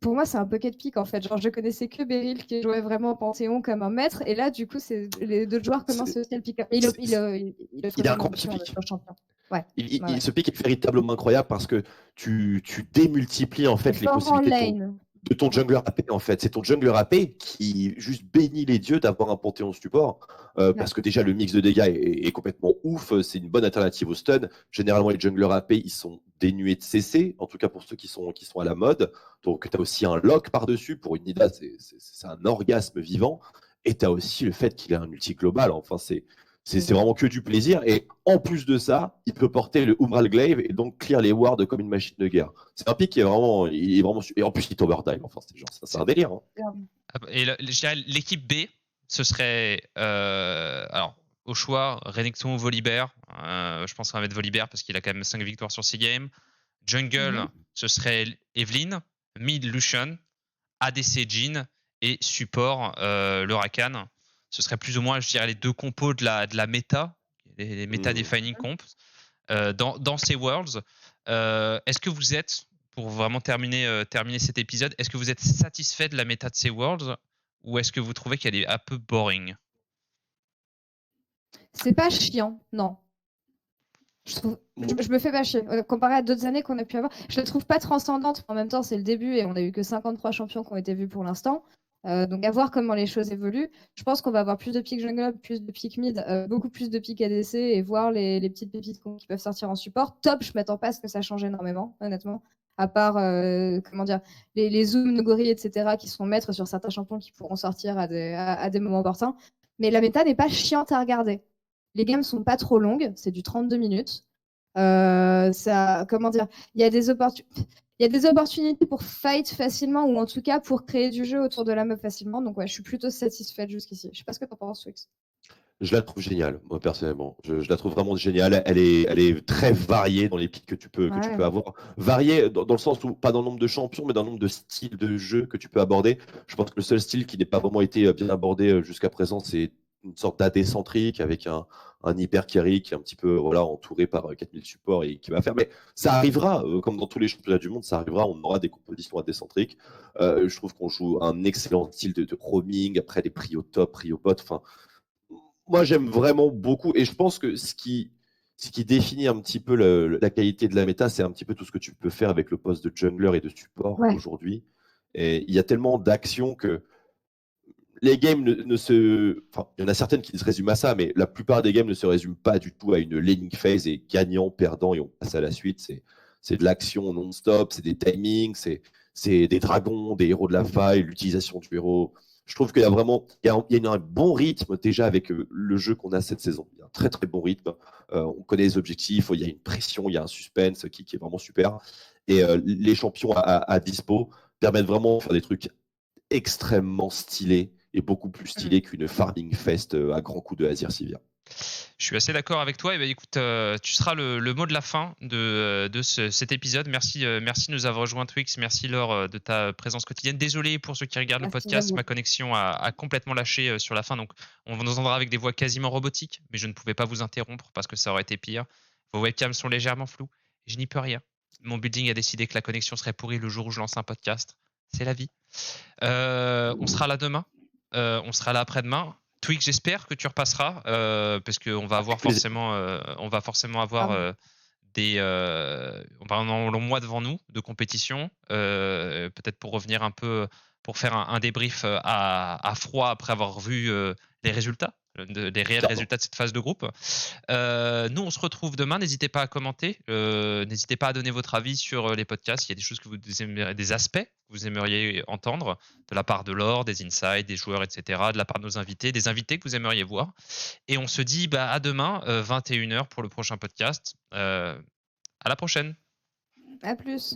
pour moi, c'est un pocket pick en fait. Genre, je connaissais que Beryl qui jouait vraiment Panthéon comme un maître, et là, du coup, les deux joueurs commencent aussi à le pick up. Il a un grand pick. Champion. Ouais. Ce pick est véritablement incroyable parce que tu démultiplies en fait les possibilités de ton jungler AP en fait. C'est ton jungler AP qui juste bénit les dieux d'avoir un Panthéon support parce que déjà le mix de dégâts est complètement ouf. C'est une bonne alternative au stun. Généralement les junglers AP ils sont dénués de CC, en tout cas pour ceux qui sont à la mode. Donc tu as aussi un lock par-dessus. Pour une Nida, c'est un orgasme vivant. Et tu as aussi le fait qu'il a un ulti global. Enfin, c'est vraiment que du plaisir. Et en plus de ça, il peut porter le Umbral Glaive et donc clear les wards comme une machine de guerre. C'est un pick qui est vraiment, et en plus, il overtime. Enfin, c'est un délire. Hein. Et l'équipe B, ce serait alors au choix Renekton ou Volibear. Je pense qu'on va mettre Volibear parce qu'il a quand même 5 victoires sur 6 games. Jungle, ce serait Evelynn. Mid, Lucian. ADC, Jhin. Et support, le Rakan. Ce serait plus ou moins, je dirais, les deux compos de la méta, les méta-defining comps dans ces Worlds. Est-ce que vous êtes, pour vraiment terminer cet épisode, est-ce que vous êtes satisfait de la méta de ces Worlds ou est-ce que vous trouvez qu'elle est un peu boring? C'est pas chiant, non. Je me fais pas chier. Comparé à d'autres années qu'on a pu avoir, je la trouve pas transcendante. En même temps, c'est le début et on a eu que 53 champions qui ont été vus pour l'instant. Donc à voir comment les choses évoluent. Je pense qu'on va avoir plus de pick jungle, plus de pick mid, beaucoup plus de pick ADC et voir les petites pépites qui peuvent sortir en support. Top, je m'attends pas à ce que ça change énormément, honnêtement. À part, comment dire, les zooms, Nogori, etc., qui seront maîtres sur certains champions qui pourront sortir à des moments opportuns. Mais la méta n'est pas chiante à regarder. Les games sont pas trop longues, c'est du 32 minutes. Comment dire, il y a des opportunités pour fight facilement ou en tout cas pour créer du jeu autour de la meuf facilement. Donc ouais, je suis plutôt satisfaite jusqu'ici. Je sais pas ce que t'en penses, Twix. Je la trouve géniale, moi personnellement. Je la trouve vraiment géniale. Elle est très variée dans les pics que tu peux avoir. Variée dans le sens où, pas dans le nombre de champions, mais dans le nombre de styles de jeu que tu peux aborder. Je pense que le seul style qui n'ait pas vraiment été bien abordé jusqu'à présent, c'est une sorte d'AD centrique avec un hyper carry qui est un petit peu entouré par 4000 supports et qui va faire. Mais ça arrivera, comme dans tous les championnats du monde, ça arrivera. On aura des compositions AD centriques. Je trouve qu'on joue un excellent style de roaming, après des prio top, prio bot. Enfin, moi, j'aime vraiment beaucoup. Et je pense que ce qui définit un petit peu la qualité de la méta, c'est un petit peu tout ce que tu peux faire avec le poste de jungler et de support aujourd'hui. Et il y a tellement d'actions que les games ne se. Enfin, il y en a certaines qui se résument à ça, mais la plupart des games ne se résument pas du tout à une laning phase et gagnant, perdant et on passe à la suite. C'est de l'action non-stop, c'est des timings, c'est des dragons, des héros de la faille, l'utilisation du héros. Je trouve qu'il y a vraiment il y a un bon rythme déjà avec le jeu qu'on a cette saison. Il y a un très très bon rythme. On connaît les objectifs, il y a une pression, il y a un suspense qui est vraiment super. Et les champions à dispo permettent vraiment de faire des trucs extrêmement stylés et beaucoup plus stylés qu'une farming fest à grands coups de Azir Sivir. Je suis assez d'accord avec toi. Et ben, écoute, tu seras le mot de la fin de cet épisode. Merci de nous avoir rejoints, Twix. Merci Laure de ta présence quotidienne. Désolé pour ceux qui regardent le podcast, ma connexion a complètement lâché sur la fin. Donc on nous entendra avec des voix quasiment robotiques, mais je ne pouvais pas vous interrompre parce que ça aurait été pire. Vos webcams sont légèrement floues. Je n'y peux rien. Mon building a décidé que la connexion serait pourrie le jour où je lance un podcast. C'est la vie. On sera là demain. On sera là après-demain. Twix, j'espère que tu repasseras parce qu'on va avoir forcément, avoir on va un long mois devant nous de compétition. Peut-être pour revenir un peu, pour faire un débrief à froid après avoir vu les résultats, les réels résultats de cette phase de groupe. Nous, on se retrouve demain. N'hésitez pas à commenter. N'hésitez pas à donner votre avis sur les podcasts. Il y a des choses que vous aimeriez, des aspects que vous aimeriez entendre de la part de Laure, des insights, des joueurs, etc., de la part de nos invités, des invités que vous aimeriez voir. Et on se dit à demain, 21h pour le prochain podcast. À la prochaine. À plus.